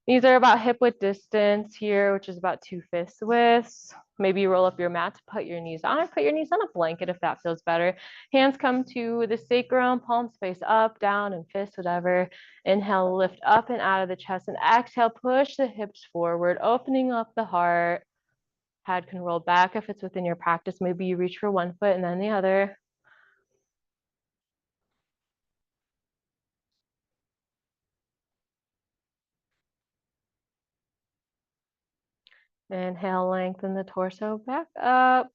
These are about hip width distance here, which is about 2 fist widths. Maybe you roll up your mat to put your knees on, or put your knees on a blanket if that feels better. Hands come to the sacrum, palms face up, down, and fist, whatever. Inhale, lift up and out of the chest, and exhale, push the hips forward, opening up the heart. Head can roll back if it's within your practice. Maybe you reach for one foot and then the other. Inhale, lengthen the torso back up.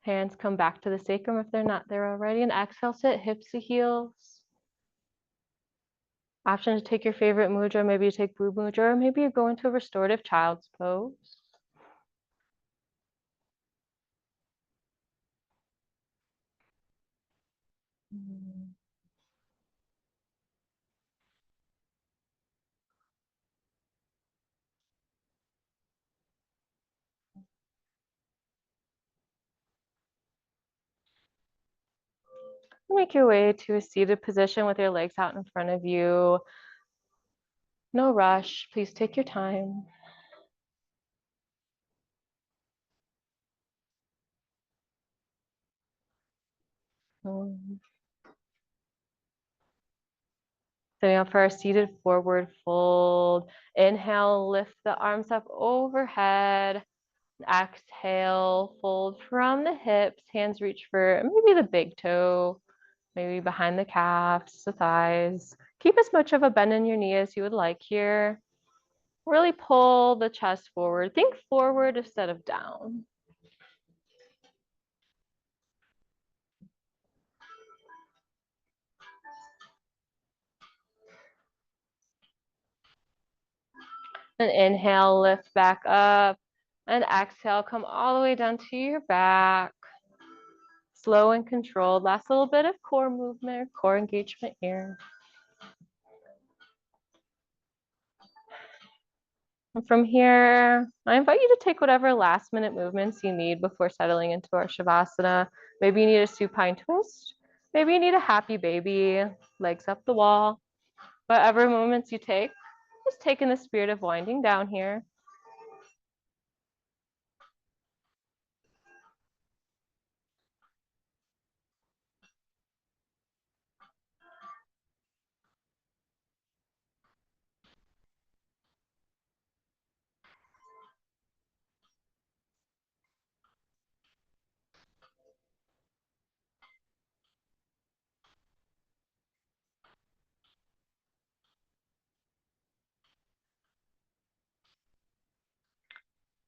Hands come back to the sacrum if they're not there already. And exhale, sit hips to heels. Option to take your favorite mudra. Maybe you take boob mudra, or maybe you go into a restorative child's pose. Make your way to a seated position with your legs out in front of you. No rush. Please take your time. Setting up for our seated forward fold. Inhale, lift the arms up overhead. Exhale, fold from the hips. Hands reach for maybe the big toe, maybe behind the calves, the thighs. Keep as much of a bend in your knee as you would like here. Really pull the chest forward. Think forward instead of down. And inhale, lift back up. And exhale, come all the way down to your back. Slow and controlled. Last little bit of core movement, core engagement here. And from here, I invite you to take whatever last minute movements you need before settling into our Shavasana. Maybe you need a supine twist. Maybe you need a happy baby, legs up the wall. Whatever moments you take, just take in the spirit of winding down here.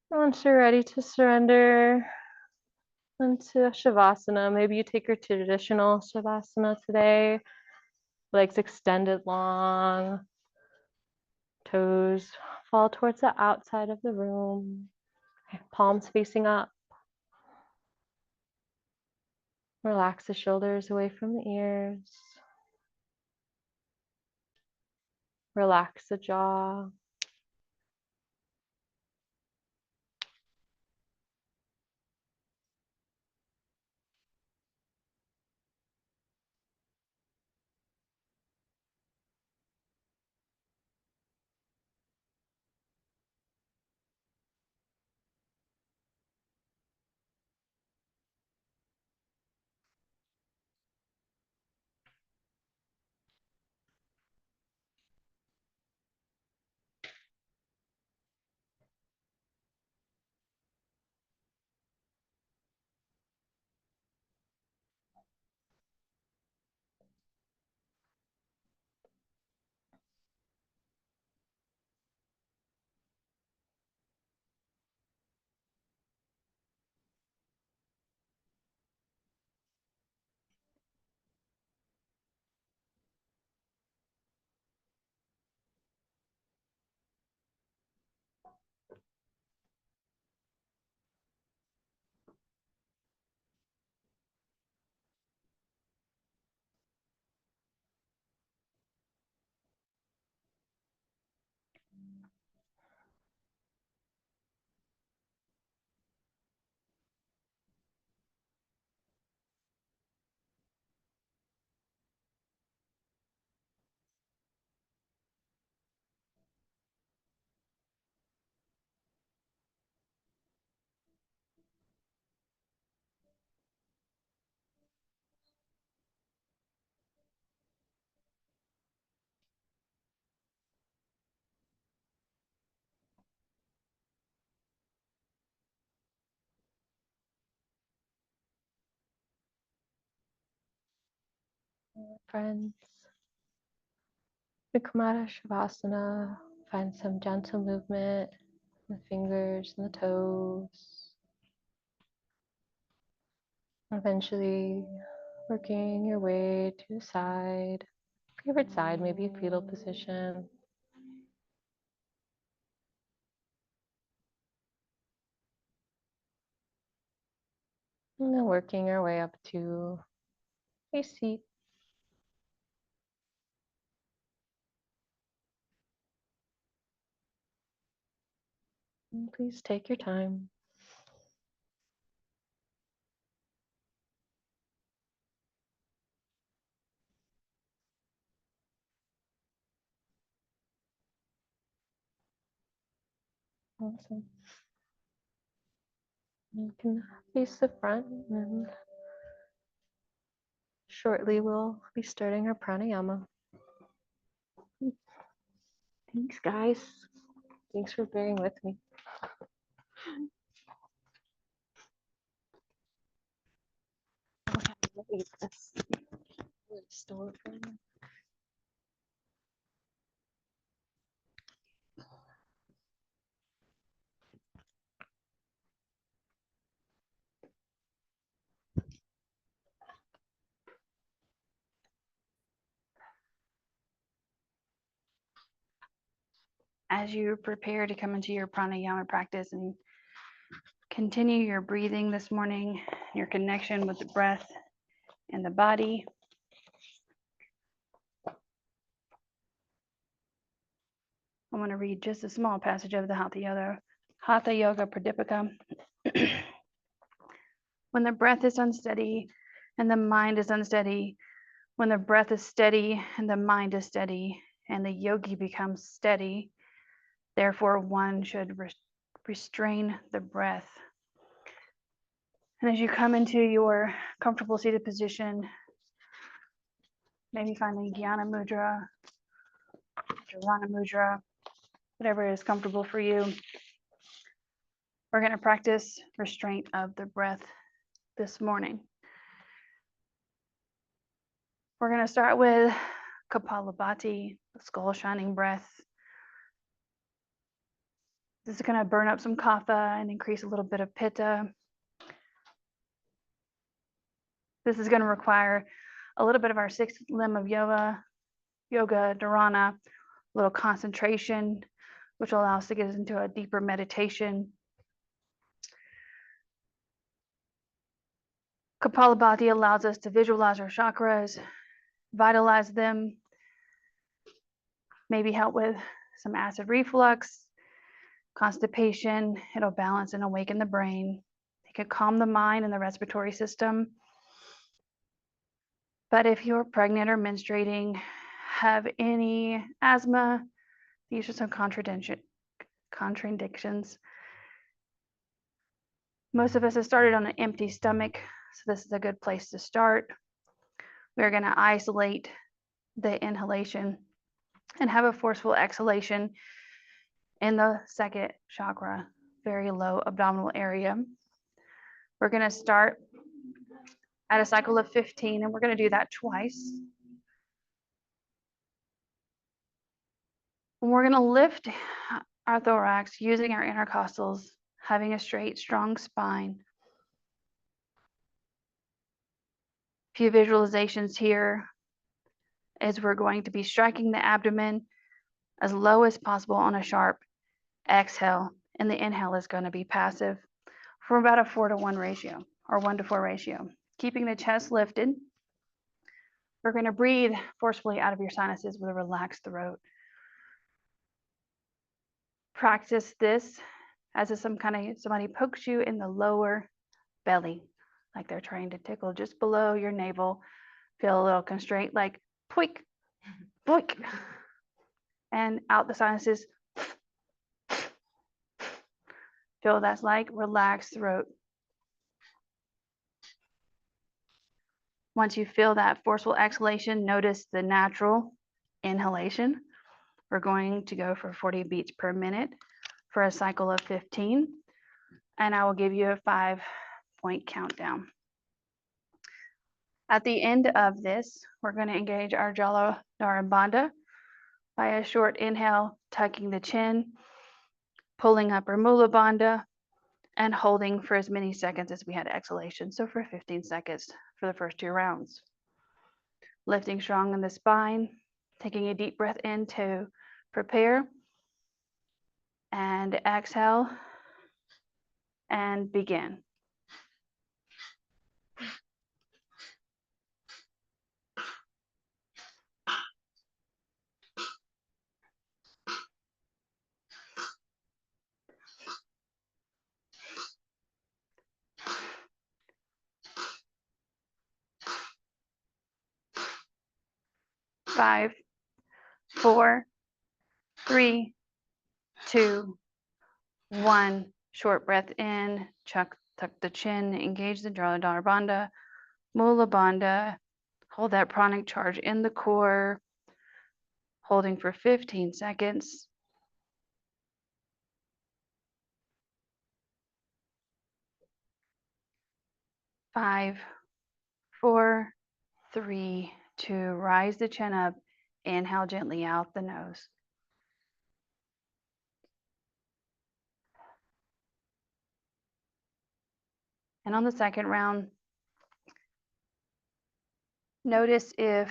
Once you're ready to surrender into Shavasana, maybe you take your traditional Shavasana today. Legs extended long, toes fall towards the outside of the room, palms facing up. Relax the shoulders away from the ears. Relax the jaw. friends. We come out of Shavasana, find some gentle movement in the fingers and the toes. Eventually working your way to the side. Favorite side, maybe a fetal position. And then working our way up to a seat. And please take your time. Awesome. You can face the front, and shortly we'll be starting our pranayama. Thanks, guys. Thanks for bearing with me. As you prepare to come into your pranayama practice and continue your breathing this morning, your connection with the breath and the body, I want to read just a small passage of the Hatha Yoga Pradipika. When the breath is unsteady and the mind is unsteady, when the breath is steady and the mind is steady, and the yogi becomes steady, therefore one should restrain the breath. And as you come into your comfortable seated position, maybe finding Jnana Mudra, Dharana Mudra, whatever is comfortable for you. We're going to practice restraint of the breath this morning. We're going to start with Kapalabhati, the skull shining breath. This is going to burn up some kapha and increase a little bit of pitta. This is going to require a little bit of our sixth limb of yoga, dharana, a little concentration, which will allow us to get into a deeper meditation. Kapalabhati allows us to visualize our chakras, vitalize them, maybe help with some acid reflux, constipation. It'll balance and awaken the brain. It can calm the mind and the respiratory system. But if you're pregnant or menstruating, have any asthma, these are some contradictions. Most of us have started on an empty stomach, so this is a good place to start. We're going to isolate the inhalation and have a forceful exhalation in the second chakra, very low abdominal area. We're going to start at a cycle of 15, and we're going to do that twice. And we're going to lift our thorax using our intercostals, having a straight, strong spine. A few visualizations here as we're going to be striking the abdomen as low as possible on a sharp exhale, and the inhale is going to be passive for about a 4-to-1 ratio or 1-to-4 ratio. Keeping the chest lifted. We're going to breathe forcefully out of your sinuses with a relaxed throat. Practice this as if somebody pokes you in the lower belly, like they're trying to tickle just below your navel. Feel a little constraint, like poik, poik, and out the sinuses. Feel that's like relaxed throat. Once you feel that forceful exhalation, notice the natural inhalation. We're going to go for 40 beats per minute for a cycle of 15, and I will give you a 5-point countdown. At the end of this, we're going to engage our Jala Bandha by a short inhale, tucking the chin, pulling up our Mula Bandha, and holding for as many seconds as we had exhalation. So for 15 seconds for the first 2 rounds. Lifting strong in the spine, taking a deep breath in to prepare, and exhale, and begin. Five, 4, 3, 2, 1. Short breath in, tuck the chin, engage the Jala Bandha, Mula Bandha. Hold that pranic charge in the core, holding for 15 seconds. 5, 4, 3, 2. Rise the chin up. Inhale gently out the nose. And on the second round, notice if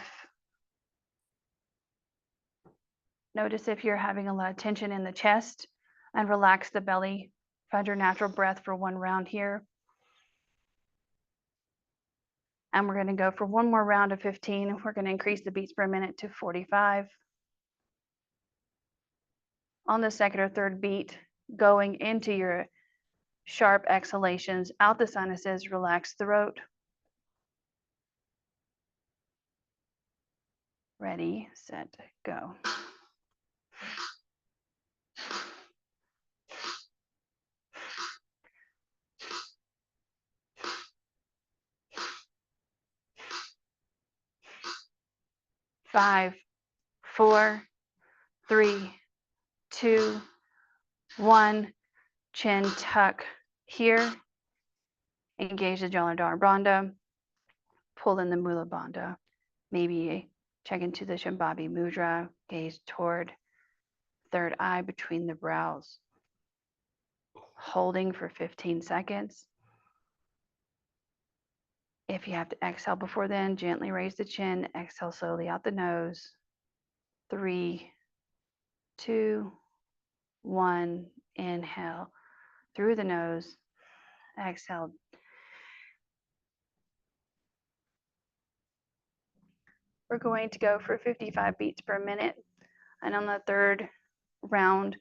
you're having a lot of tension in the chest, and relax the belly. Find your natural breath for 1 round here. And we're going to go for 1 more round of 15. We're going to increase the beats per minute to 45. On the second or third beat, going into your sharp exhalations, out the sinuses, relax the throat. Ready, set, go. Five, 4, 3, 2, 1. Chin tuck here. Engage the Jala Bandha. Pull in the Mula Bandha. Maybe check into the Shambhavi Mudra. Gaze toward third eye between the brows. Holding for 15 seconds. If you have to exhale before then, gently raise the chin. Exhale slowly out the nose. 3, 2, 1. Inhale through the nose. Exhale. We're going to go for 55 beats per minute. And on the third round,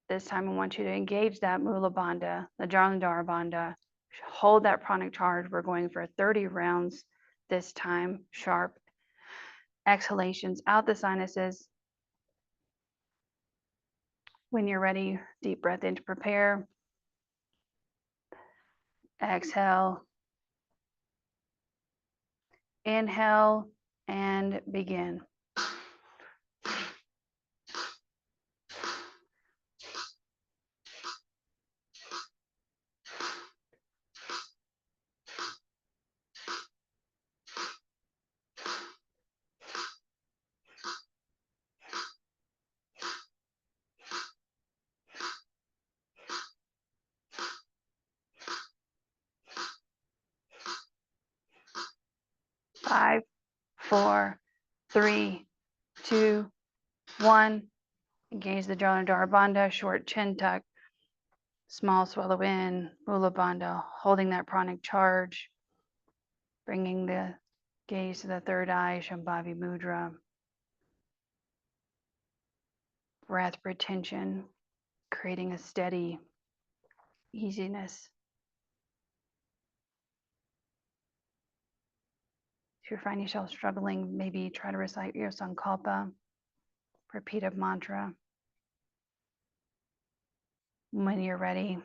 this time I want you to engage that Mula Bandha, the Jala Bandha. Hold that pranic charge. We're going for 30 rounds this time. Sharp exhalations out the sinuses. When you're ready, deep breath in to prepare. Exhale. Inhale and begin. Five, 4, 3, 2, 1. Engage the Jala Bandha, short chin tuck. Small swallow in, Mula Bandha, holding that pranic charge. Bringing the gaze to the third eye, Shambhavi Mudra. Breath retention, creating a steady easiness. If you find yourself struggling, maybe try to recite your sankalpa, repeat a mantra. When you're ready,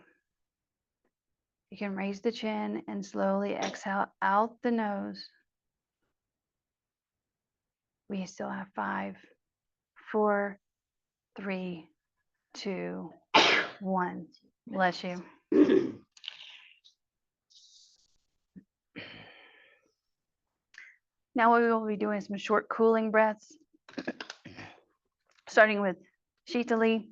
you can raise the chin and slowly exhale out the nose. We still have 5, 4, 3, 2, 1. Bless you. Now we will be doing some short cooling breaths, starting with Shitali,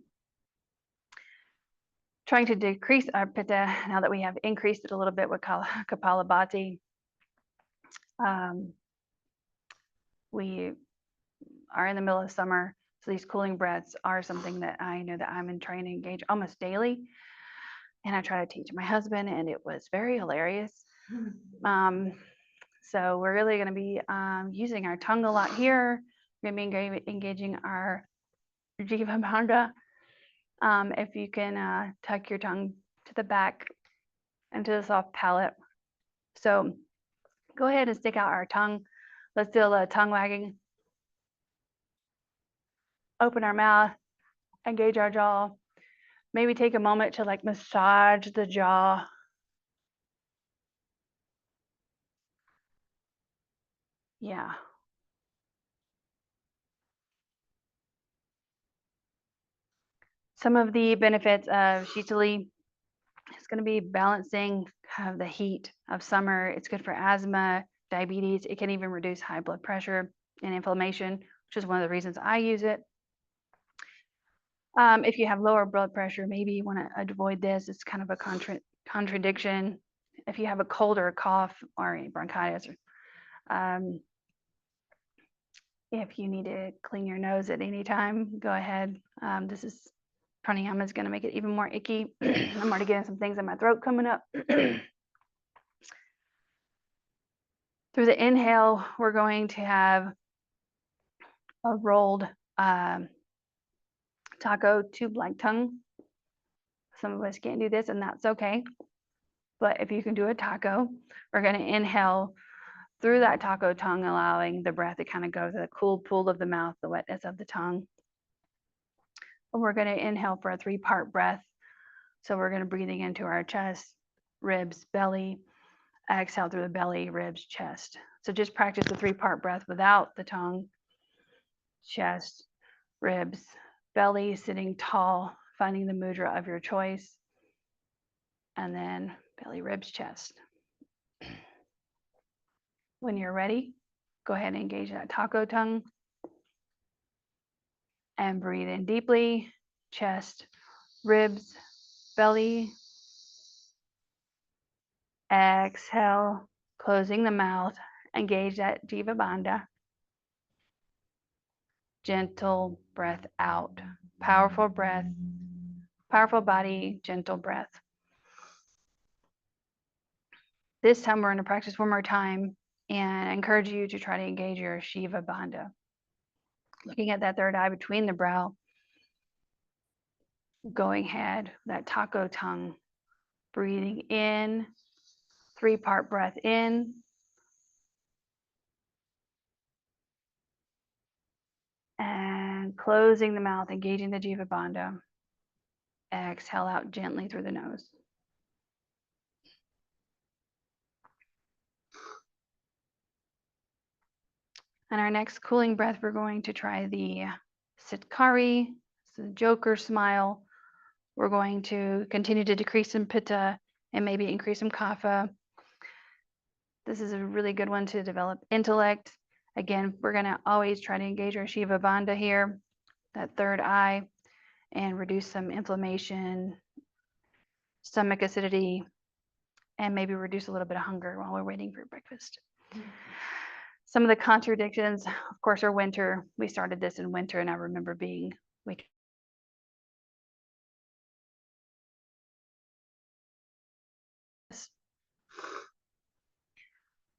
trying to decrease our pitta now that we have increased it a little bit with Kapalabhati. We are in the middle of summer, so these cooling breaths are something that I know that I'm in trying to engage almost daily. And I try to teach my husband, and it was very hilarious. So we're really going to be using our tongue a lot here. We're going to be engaging our Jiva Bandha. If you can tuck your tongue to the back and to the soft palate. So go ahead and stick out our tongue. Let's do a little tongue wagging. Open our mouth, engage our jaw. Maybe take a moment to like massage the jaw. Yeah. Some of the benefits of Shitali is going to be balancing kind of the heat of summer. It's good for asthma, diabetes. It can even reduce high blood pressure and inflammation, which is one of the reasons I use it. If you have lower blood pressure, maybe you want to avoid this. It's kind of a contradiction. If you have a cold or a cough or a bronchitis, if you need to clean your nose at any time, go ahead. This is pranayama is going to make it even more icky. I'm already getting some things in my throat coming up. Through the inhale, we're going to have a rolled taco tube-like tongue. Some of us can't do this, and that's okay. But if you can do a taco, we're going to inhale through that taco tongue, allowing the breath to kind of go to the cool pool of the mouth, the wetness of the tongue. And we're going to inhale for a 3-part breath. So we're going to breathing into our chest, ribs, belly, exhale through the belly, ribs, chest. So just practice the 3-part breath without the tongue, chest, ribs, belly, sitting tall, finding the mudra of your choice, and then belly, ribs, chest. When you're ready, go ahead and engage that taco tongue and breathe in deeply, chest, ribs, belly. Exhale, closing the mouth, engage that Jiva Bandha. Gentle breath out, powerful breath, powerful body, gentle breath. This time we're going to practice one more time, and I encourage you to try to engage your Shiva Bandha. Looking at that third eye between the brow, going ahead, that taco tongue, breathing in, 3-part breath in, and closing the mouth, engaging the Jiva Bandha. Exhale out gently through the nose. And our next cooling breath, we're going to try the Sitkari, so the Joker smile. We're going to continue to decrease some pitta and maybe increase some kapha. This is a really good one to develop intellect. Again, we're going to always try to engage our Shiva Bandha here, that third eye, and reduce some inflammation, stomach acidity, and maybe reduce a little bit of hunger while we're waiting for breakfast. Some of the contradictions, of course, are winter. We started this in winter, and I remember being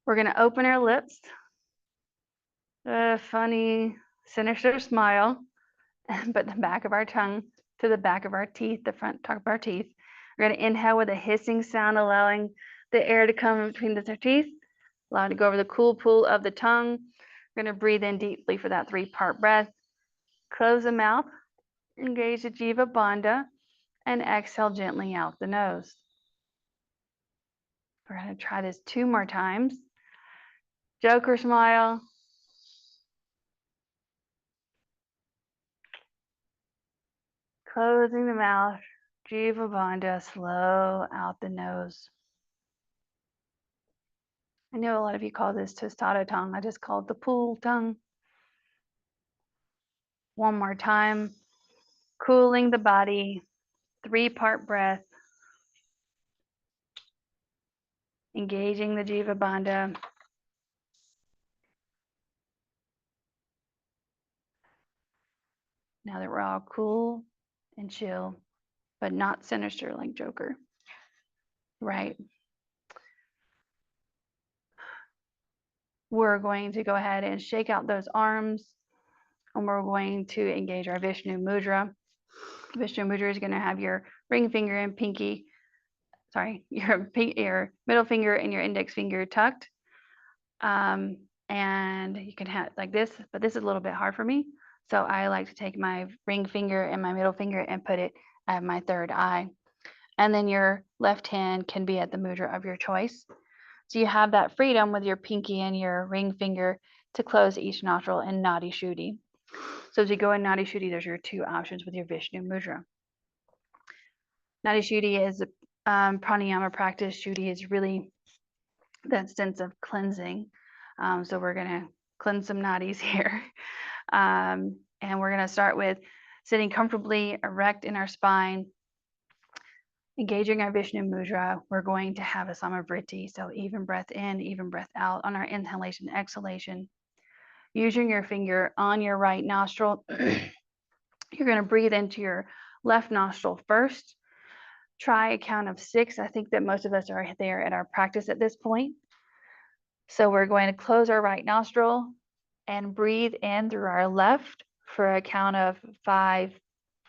we're going to open our lips, a funny, sinister smile, and put the back of our tongue to the back of our teeth, the front top of our teeth. We're going to inhale with a hissing sound, allowing the air to come between the teeth, allow it to go over the cool pool of the tongue. We're going to breathe in deeply for that 3-part breath. Close the mouth, engage the Jiva Bandha, and exhale gently out the nose. We're going to try this 2 more times. Joker smile. Closing the mouth, Jiva Bandha, slow out the nose. I know a lot of you call this tostada tongue. I just call it the pool tongue. One more time. Cooling the body, 3-part breath, engaging the Jiva Bandha. Now that we're all cool and chill, but not sinister like Joker, right? We're going to go ahead and shake out those arms, and we're going to engage our Vishnu Mudra. Vishnu Mudra is going to have your ring finger and pinky, your middle finger and your index finger tucked. And you can have like this, but this is a little bit hard for me. So I like to take my ring finger and my middle finger and put it at my third eye. And then your left hand can be at the mudra of your choice. So you have that freedom with your pinky and your ring finger to close each nostril in Nadi Shuddhi. So as you go in Nadi Shuddhi, there's your two options with your Vishnu Mudra. Nadi Shuddhi is a pranayama practice. Shuddhi is really that sense of cleansing. So we're going to cleanse some nadis here. And we're going to start with sitting comfortably erect in our spine, engaging our Vishnu Mudra. We're going to have a Samavritti, so even breath in, even breath out on our inhalation, exhalation. Using your finger on your right nostril, you're going to breathe into your left nostril first. Try a count of 6. I think that most of us are there at our practice at this point. So we're going to close our right nostril and breathe in through our left for a count of 5,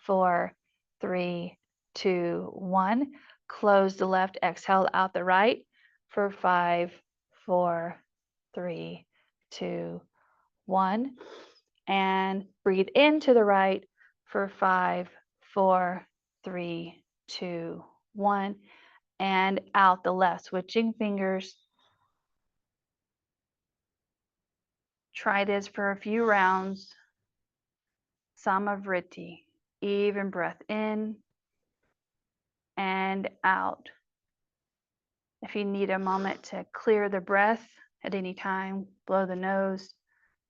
4, 3, 2, 1. Close the left, exhale out the right for 5, 4, 3, 2, 1. And breathe into the right for 5, 4, 3, 2, 1. And out the left, switching fingers. Try this for a few rounds. Samavritti, even breath in and out. If you need a moment to clear the breath at any time, blow the nose,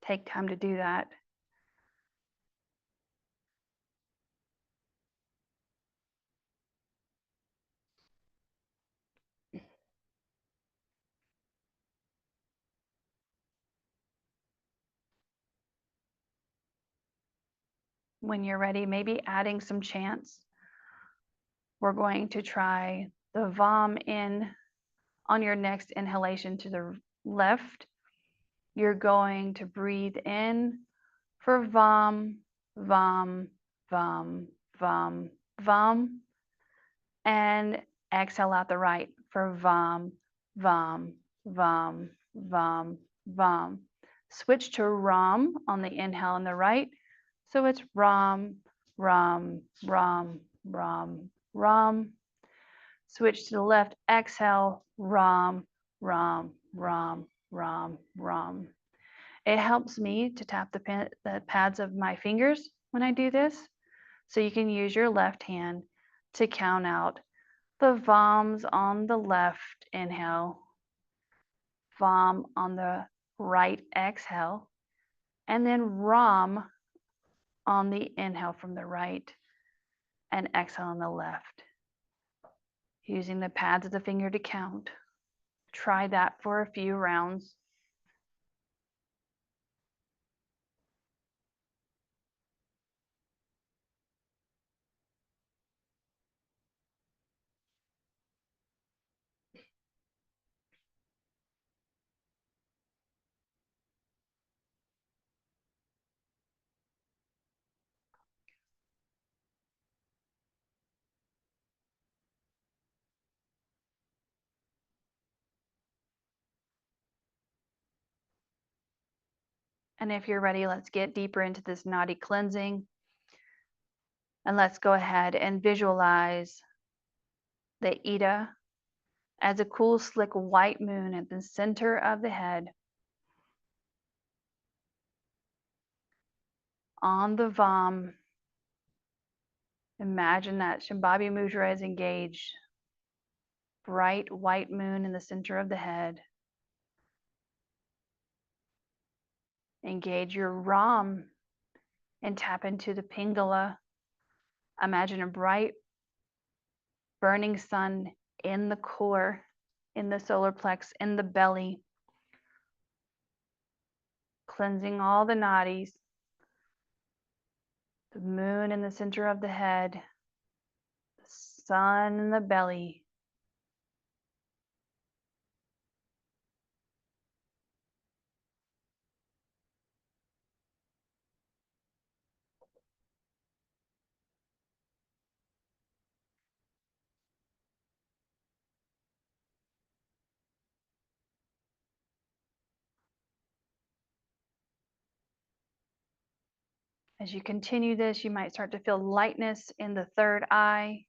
take time to do that. When you're ready, maybe adding some chants. We're going to try the Vam in on your next inhalation to the left. You're going to breathe in for Vam, Vam, Vam, Vam, Vam. And exhale out the right for Vam, Vam, Vam, Vam, Vam. Switch to Ram on the inhale on the right. So it's Ram, Ram, Ram, Ram, Ram. Switch to the left, exhale, Ram, Ram, Ram, Ram, Ram. It helps me to tap the pads of my fingers when I do this. So you can use your left hand to count out the Vams on the left, inhale, Vam on the right, exhale, and then Ram on the inhale from the right and exhale on the left. Using the pads of the finger to count. Try that for a few rounds. And if you're ready, let's get deeper into this nadi cleansing. And let's go ahead and visualize the Ida as a cool, slick white moon at the center of the head. On the Vam, imagine that Shambhavi Mudra is engaged. Bright white moon in the center of the head. Engage your Ram and tap into the Pingala. Imagine a bright, burning sun in the core, in the solar plex, in the belly, cleansing all the nadis. The moon in the center of the head, the sun in the belly. As you continue this, you might start to feel lightness in the third eye.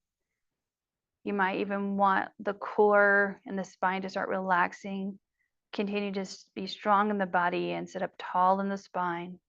You might even want the core and the spine to start relaxing. Continue to be strong in the body and sit up tall in the spine.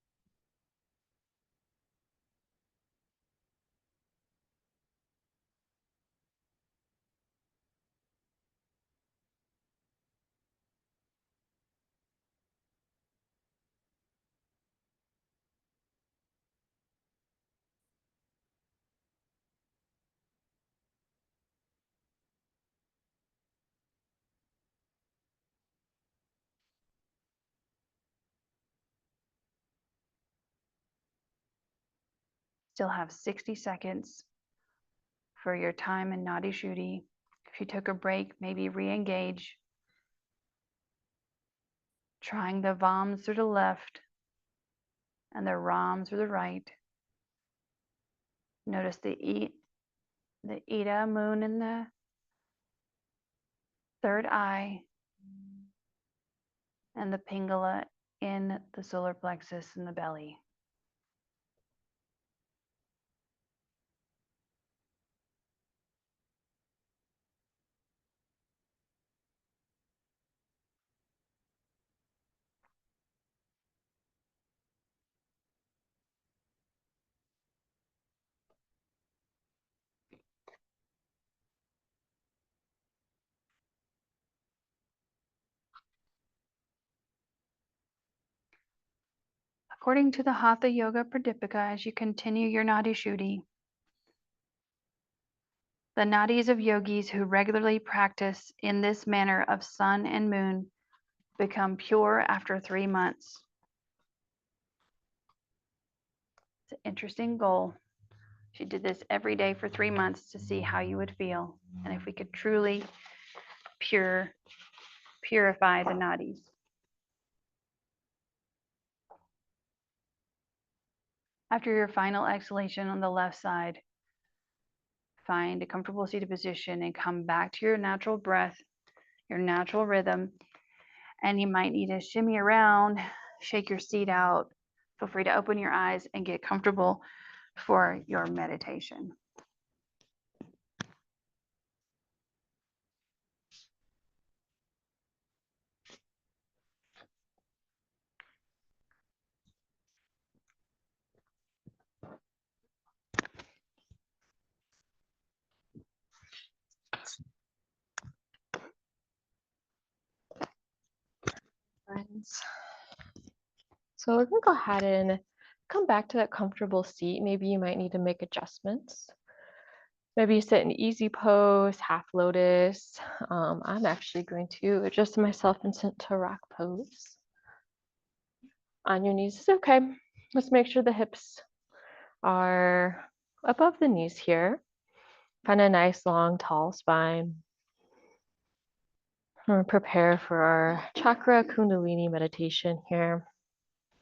Still have 60 seconds for your time in Nadi Shuddhi. If you took a break, maybe re-engage. Trying the Vams through the left and the Rams through the right. Notice the Ida moon in the third eye and the Pingala in the solar plexus in the belly. According to the Hatha Yoga Pradipika, as you continue your Nadi Shuddhi, the nadis of yogis who regularly practice in this manner of sun and moon become pure after 3 months. It's an interesting goal. She did this every day for 3 months to see how you would feel and if we could truly purify the nadis. After your final exhalation on the left side, find a comfortable seated position and come back to your natural breath, your natural rhythm. And you might need to shimmy around, shake your seat out. Feel free to open your eyes and get comfortable for your meditation. Friends. So we're gonna go ahead and come back to that comfortable seat. Maybe you might need to make adjustments. Maybe you sit in easy pose, half lotus. I'm actually going to adjust myself into rock pose. On your knees is okay. Let's make sure the hips are above the knees here. Find a nice, long, tall spine. Prepare for our chakra kundalini meditation here.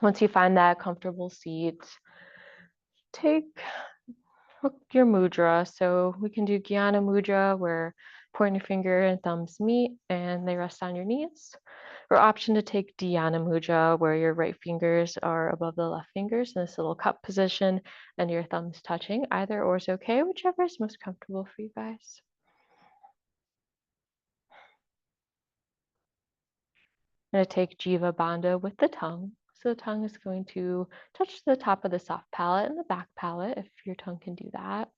Once you find that comfortable seat, take your mudra. So we can do Jnana mudra where pointer finger and thumbs meet and they rest on your knees. Or option to take Dhyana mudra where your right fingers are above the left fingers in this little cup position and your thumbs touching. Either or is okay, whichever is most comfortable for you guys. I'm going to take Jiva Bandha with the tongue. So the tongue is going to touch the top of the soft palate and the back palate if your tongue can do that.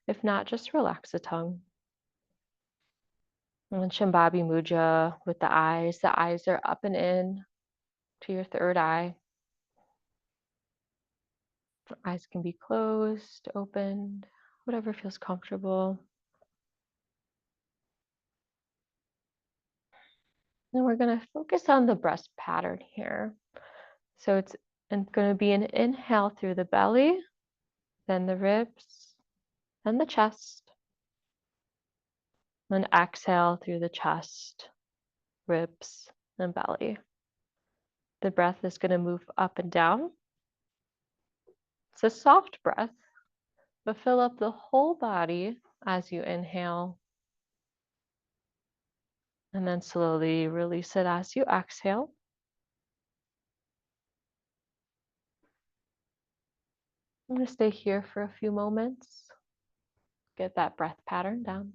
If not, just relax the tongue. And then Shambhavi Mudra with the eyes. The eyes are up and in to your third eye. Eyes can be closed, opened, whatever feels comfortable. And we're going to focus on the breath pattern here. So it's going to be an inhale through the belly, then the ribs, then the chest, then exhale through the chest, ribs, and belly. The breath is going to move up and down. It's a soft breath, but fill up the whole body as you inhale. And then slowly release it as you exhale. I'm going to stay here for a few moments. Get that breath pattern down.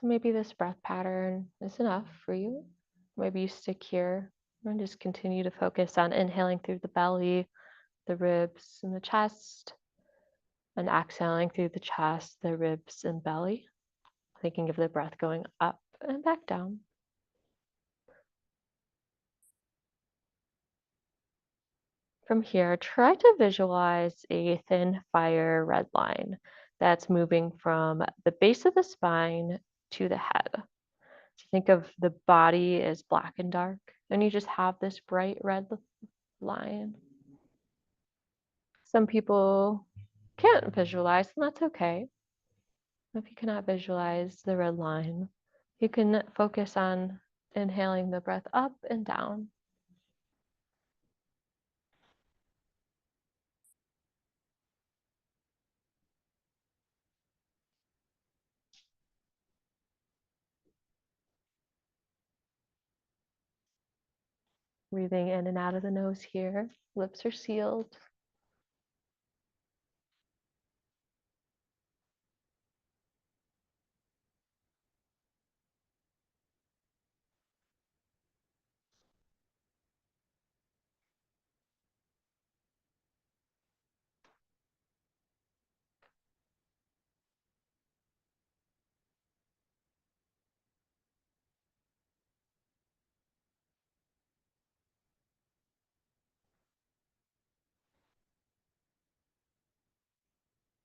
So maybe this breath pattern is enough for you. Maybe you stick here and just continue to focus on inhaling through the belly, the ribs, and the chest, and exhaling through the chest, the ribs, and belly. Thinking of the breath going up and back down. From here, try to visualize a thin fire red line that's moving from the base of the spine to the head. So think of the body as black and dark, and you just have this bright red line. Some people can't visualize, and that's okay. If you cannot visualize the red line, you can focus on inhaling the breath up and down. Breathing in and out of the nose here. Lips are sealed.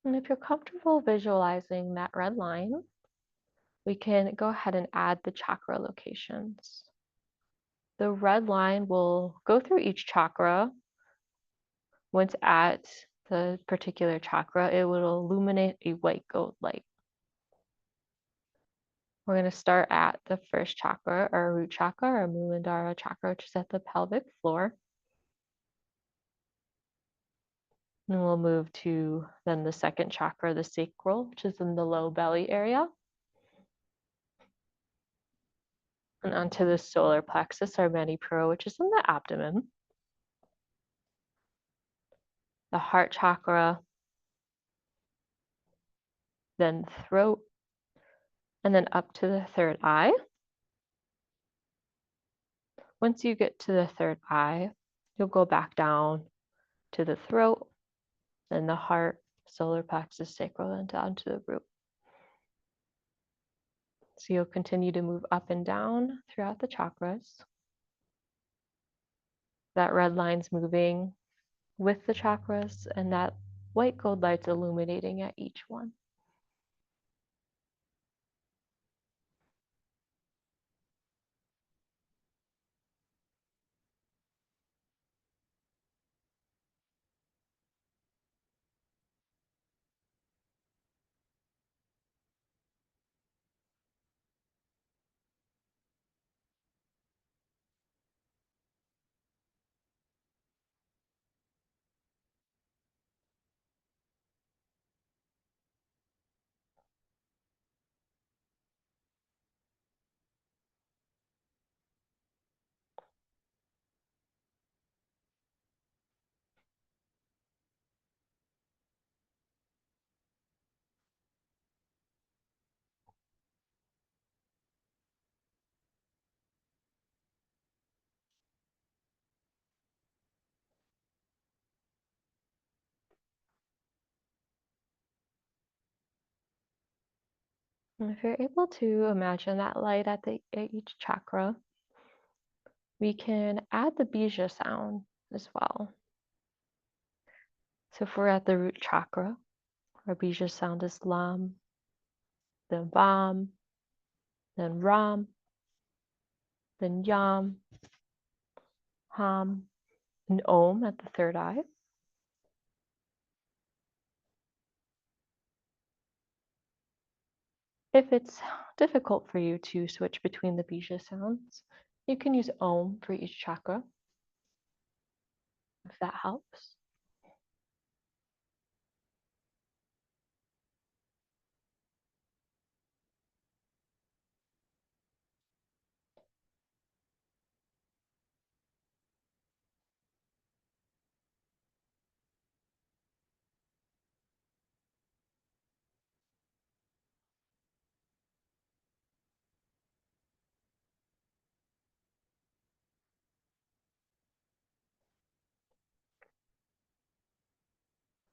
And if you're comfortable visualizing that red line, we can go ahead and add the chakra locations. The red line will go through each chakra. Once at the particular chakra, it will illuminate a white gold light. We're going to start at the first chakra, our root chakra, our Muladhara chakra, which is at the pelvic floor. And we'll move to then the second chakra, the sacral, which is in the low belly area. And onto the solar plexus, our Manipura, which is in the abdomen. The heart chakra, then throat, and then up to the third eye. Once you get to the third eye, you'll go back down to the throat, then the heart, solar plexus, sacral, and down to the root. So you'll continue to move up and down throughout the chakras. That red line's moving with the chakras, and that white gold light's illuminating at each one. And if you're able to imagine that light at each chakra, we can add the bija sound as well. So if we're at the root chakra, our bija sound is lam, then vam, then ram, then yam, ham, and om at the third eye. If it's difficult for you to switch between the bija sounds, you can use om for each chakra, if that helps.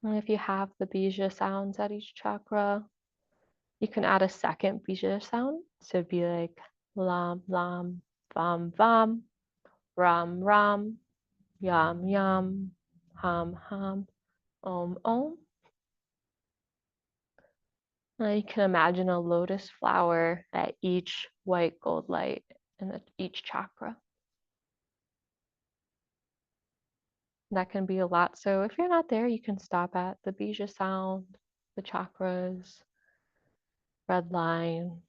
And if you have the bija sounds at each chakra, you can add a second bija sound. So it'd be like lam, lam, vam, vam, ram, ram, yam, yam, ham, ham, om, om. And you can imagine a lotus flower at each white gold light in each chakra. That can be a lot. So if you're not there, you can stop at the bija sound, the chakras, red line.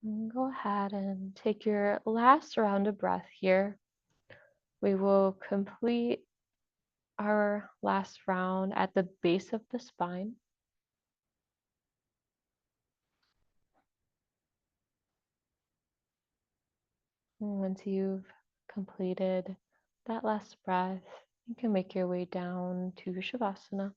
And go ahead and take your last round of breath here. We will complete our last round at the base of the spine. And once you've completed that last breath, you can make your way down to Shavasana.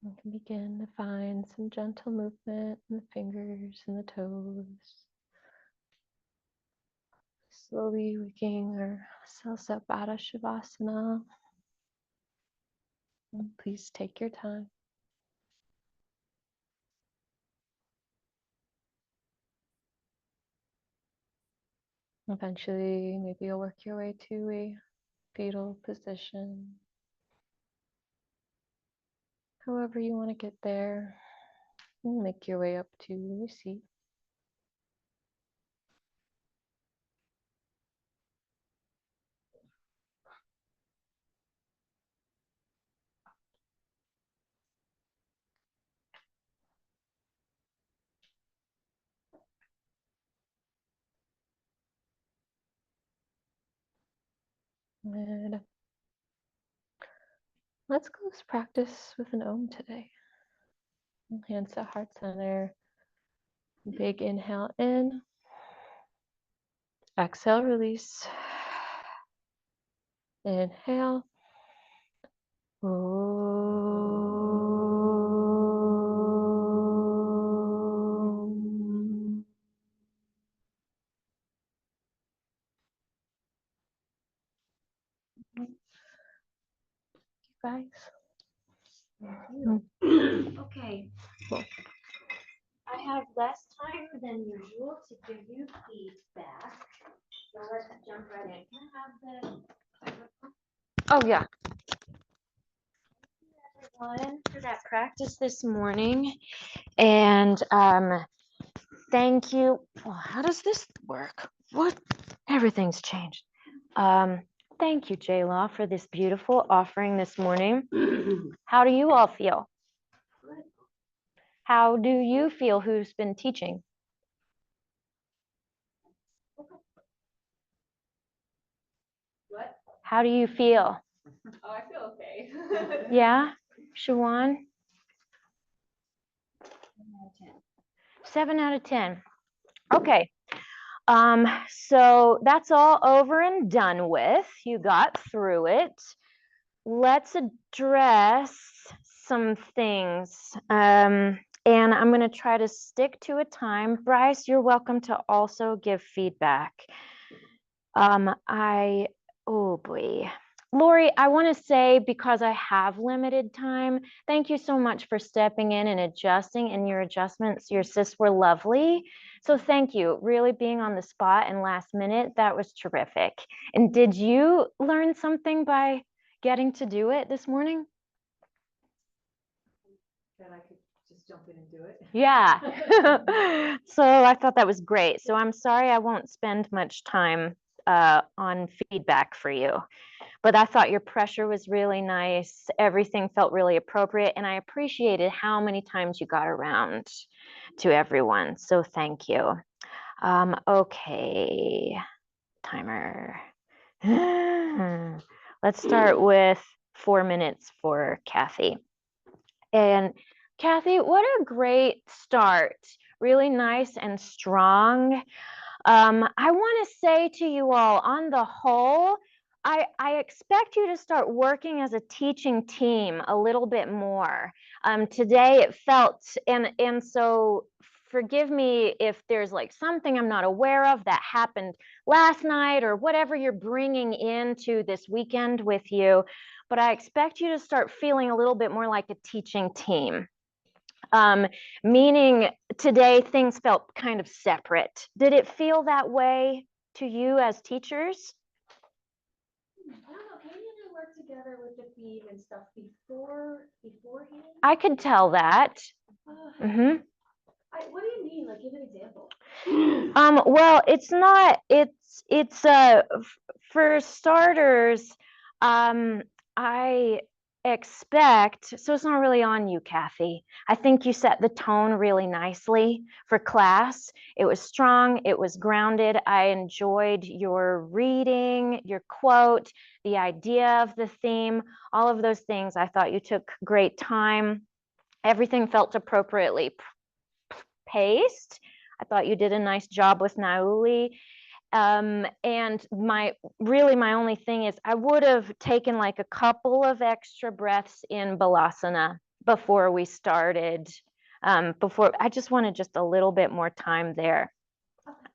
You can begin to find some gentle movement in the fingers and the toes. Slowly waking ourselves up out of Shavasana. And please take your time. Eventually, maybe you'll work your way to a fetal position. However you want to get there, and make your way up to your seat. And let's close practice with an Om today. Hands to heart center. Big inhale in. Exhale, release. Inhale. Om. You guys. Okay. I have less time than usual to give you feedback. So let's jump right in. Can I have the Oh yeah. everyone for that practice this morning? And thank you. Well, how does this work? What? Everything's changed. Thank you, J-Law, for this beautiful offering this morning. How do you all feel? How do you feel who's been teaching? What? How do you feel? Oh, I feel okay. Yeah, Shawan? 7 out of 10. Okay. So that's all over and done with. You got through it. Let's address some things. And I'm going to try to stick to a time. Bryce, you're welcome to also give feedback. Oh boy. Lori, I want to say, because I have limited time, thank you so much for stepping in and adjusting, and your adjustments, your sis, were lovely. So thank you. Really being on the spot and last minute, that was terrific. And did you learn something by getting to do it this morning? Then I could just jump in and do it. Yeah. So I thought that was great. So I'm sorry I won't spend much time on feedback for you. But I thought your pressure was really nice. Everything felt really appropriate. And I appreciated how many times you got around to everyone. So thank you. Okay, timer. Let's start with 4 minutes for Kathy. And Kathy, what a great start. Really nice and strong. I want to say to you all, on the whole, I expect you to start working as a teaching team a little bit more. Today it felt, and so forgive me if there's like something I'm not aware of that happened last night or whatever you're bringing into this weekend with you, but I expect you to start feeling a little bit more like a teaching team. Meaning today things felt kind of separate. Did it feel that way to you as teachers? I don't know. Katie and I worked together with the feed and stuff beforehand. I could tell that. What do you mean? Like, give an example. Well, for starters, I expect, so it's not really on you, Kathy. I think you set the tone really nicely for class. It was strong, it was grounded. I enjoyed your reading, your quote, the idea of the theme, all of those things. I thought you took great time. Everything felt appropriately paced. I thought you did a nice job with Nauli. And my only thing is I would have taken like a couple of extra breaths in Balasana before we started. Before I just wanted just a little bit more time there.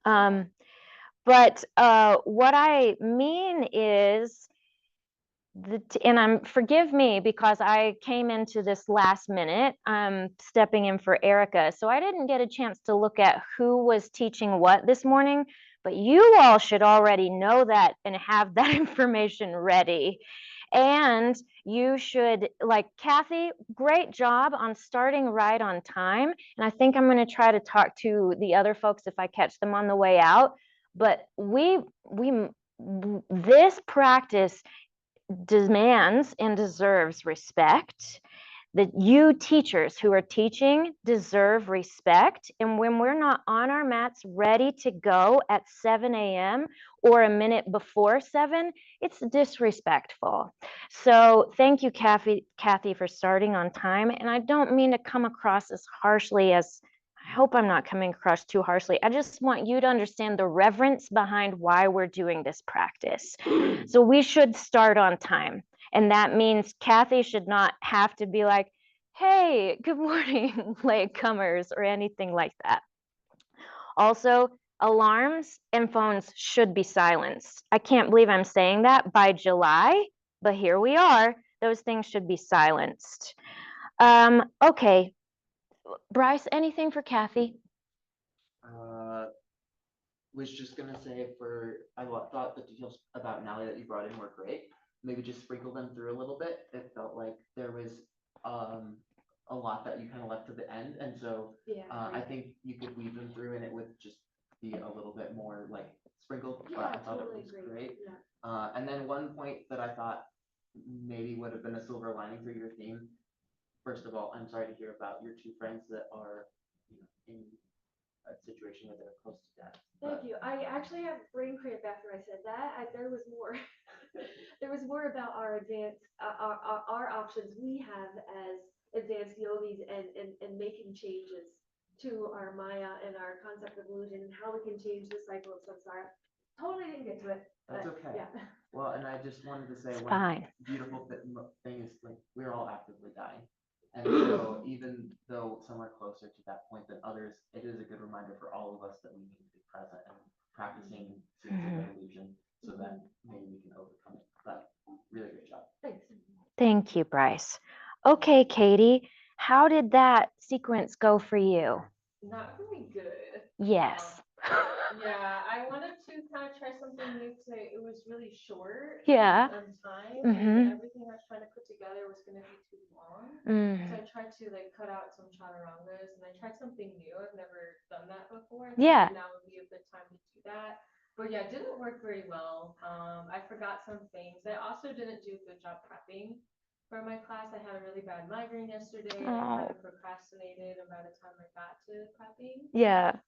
But what I mean is, forgive me because I came into this last minute. I'm stepping in for Erica, so I didn't get a chance to look at who was teaching what this morning, but you all should already know that and have that information ready. And you should, like Kathy, great job on starting right on time. And I think I'm going to try to talk to the other folks if I catch them on the way out. But this practice demands and deserves respect. That you teachers who are teaching deserve respect. And when we're not on our mats ready to go at 7 a.m. or a minute before 7, it's disrespectful. So thank you, Kathy, for starting on time. And I don't mean to come across as harshly as, I hope I'm not coming across too harshly. I just want you to understand the reverence behind why we're doing this practice. So we should start on time. And that means Kathy should not have to be like, hey, good morning, latecomers, or anything like that. Also, alarms and phones should be silenced. I can't believe I'm saying that by July, but here we are. Those things should be silenced. Okay, Bryce, anything for Kathy? Was just gonna say I thought the details about Nally that you brought in were great. Maybe just sprinkle them through a little bit. It felt like there was a lot that you kind of left to the end, and so I think you could weave them through, and it would just be a little bit more like sprinkled. But I thought it was great. And then one point that I thought maybe would have been a silver lining for your theme. First of all, I'm sorry to hear about your two friends that are, in a situation where they're close to death. Thank you. I actually have brain cramp after I said that. There was more. There was more about our advanced, our options we have as advanced yogis and making changes to our Maya and our concept of illusion and how we can change the cycle of samsara. Totally didn't get to it. That's but okay. Yeah. Well, and I just wanted to say It's one fine. beautiful thing is like we're all actively dying. And so even though some are closer to that point than others, it is a good reminder for all of us that we need to be present and practicing scenes of illusion so that maybe we can overcome it. But really great job. Thanks. Thank you, Bryce. Okay, Katie, how did that sequence go for you? Not really good. Yes. Yeah, I wanted to kind of try something new because it was really short. Yeah. Time Mhm. and everything I was trying to put together was going to be too long. Mm. So I tried to cut out some chaturangas and I tried something new. I've never done that before. Yeah. Now would be a good time to do that. But yeah, it didn't work very well. I forgot some things. I also didn't do a good job prepping for my class. I had a really bad migraine yesterday and I kind of procrastinated by the time I got to prepping. Yeah.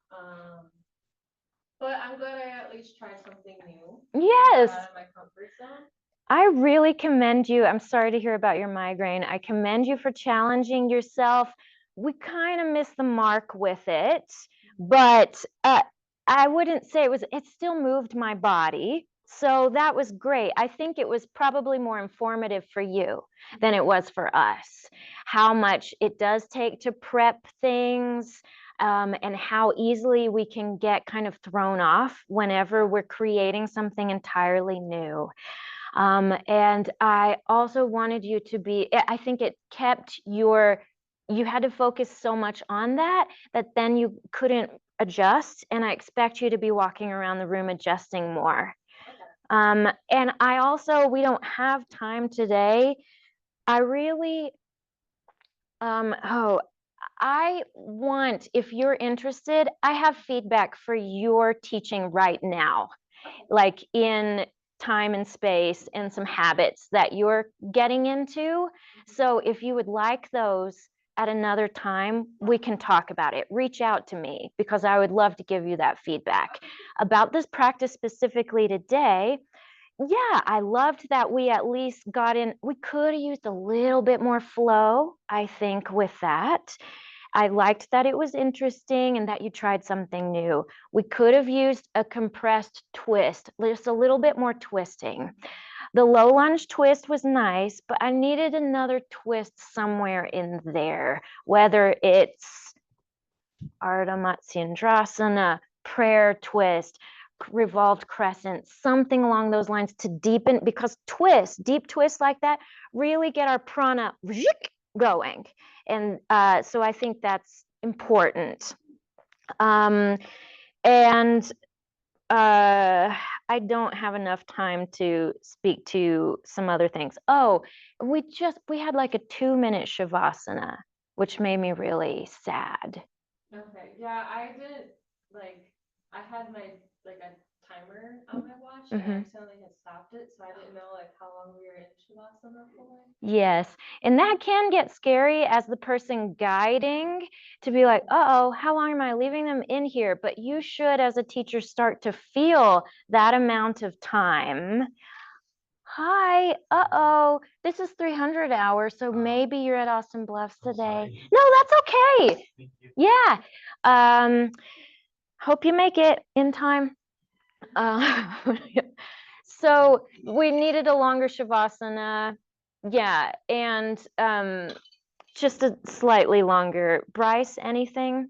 But I'm glad I at least tried something new. Yes. Out of my comfort zone. I really commend you. I'm sorry to hear about your migraine. I commend you for challenging yourself. We kind of missed the mark with it, but I wouldn't say it still moved my body. So that was great. I think it was probably more informative for you than it was for us. How much it does take to prep things, and how easily we can get kind of thrown off whenever we're creating something entirely new. And I also wanted you to I think it kept you had to focus so much on that then you couldn't adjust. And I expect you to be walking around the room adjusting more. And we don't have time today. I really, if you're interested, I have feedback for your teaching right now, like in time and space and some habits that you're getting into. So if you would like those at another time, we can talk about it. Reach out to me because I would love to give you that feedback. About this practice specifically today, yeah, I loved that we at least got in. We could have used a little bit more flow, I think, with that. I liked that it was interesting and that you tried something new. We could have used a compressed twist, just a little bit more twisting. The low lunge twist was nice, but I needed another twist somewhere in there, whether it's Ardha Matsyendrasana, prayer twist, revolved crescent, something along those lines to deepen, because deep twists like that really get our prana going. And so I think that's important. And I don't have enough time to speak to some other things. Oh, we had like a 2-minute shavasana, which made me really sad. Okay, yeah, I didn't, like, I had my, like, a timer on my watch and I accidentally had stopped it, so I didn't know, like, how long we were in Shavasana for. Yes, and that can get scary as the person guiding to be like, uh-oh, how long am I leaving them in here? But you should, as a teacher, start to feel that amount of time. Hi, uh-oh, this is 300 hours, so maybe you're at Austin Bluffs today. No, that's okay. Yeah. Hope you make it in time. So we needed a longer shavasana. Yeah, and just a slightly longer. Bryce, anything?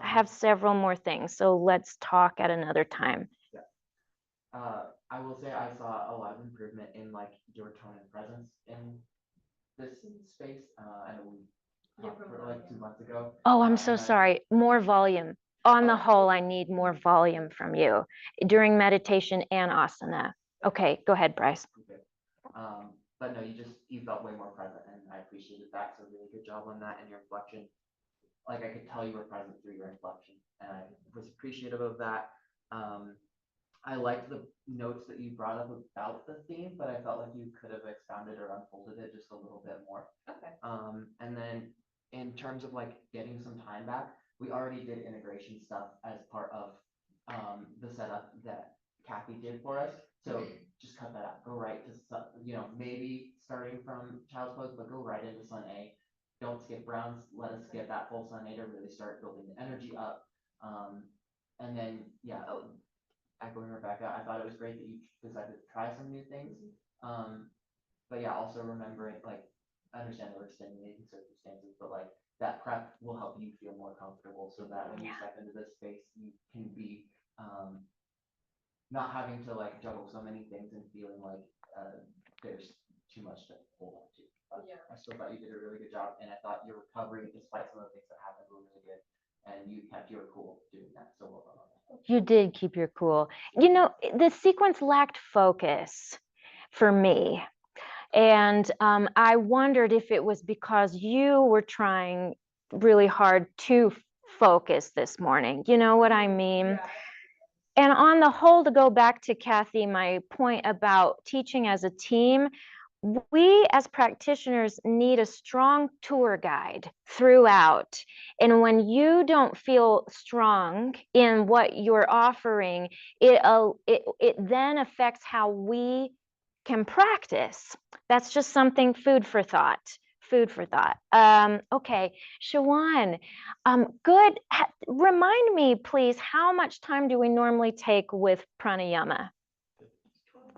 I have several more things, so let's talk at another time. I will say I saw a lot of improvement in like your tone and presence in this space. I know we talked for like 2 months ago. Oh, I'm so sorry. More volume. On the whole, I need more volume from you during meditation and asana. Okay, go ahead, Bryce. Okay. But no, you felt way more present, and I appreciated that. So really good job on that and your inflection. Like I could tell you were present through your inflection, and I was appreciative of that. I liked the notes that you brought up about the theme, but I felt like you could have expounded or unfolded it just a little bit more. Okay. And then in terms of like getting some time back, we already did integration stuff as part of the setup that Kathy did for us. So just cut that out. Go right to, maybe starting from child's pose, but go right into Sun A. Don't skip rounds. Let us get that full Sun A to really start building the energy up. And then, yeah, echoing Rebecca, I thought it was great that you decided to try some new things. But yeah, also remembering, like, I understand there were extenuating circumstances, but like that prep will help you feel more comfortable so that when you step into this space, you can be not having to like juggle so many things and feeling like there's too much to hold on to. But Yeah. I still thought you did a really good job, and I thought your recovery, despite some of the things that happened, were really good, and you kept your cool doing that. So well done on that. You did keep your cool. The sequence lacked focus for me. And I wondered if it was because you were trying really hard to focus this morning. You know what I mean? Yeah. And on the whole, to go back to Kathy, my point about teaching as a team, we as practitioners need a strong tour guide throughout. And when you don't feel strong in what you're offering, it then affects how we can practice. That's just something food for thought. Okay, Shawan, good. Remind me, please, how much time do we normally take with pranayama?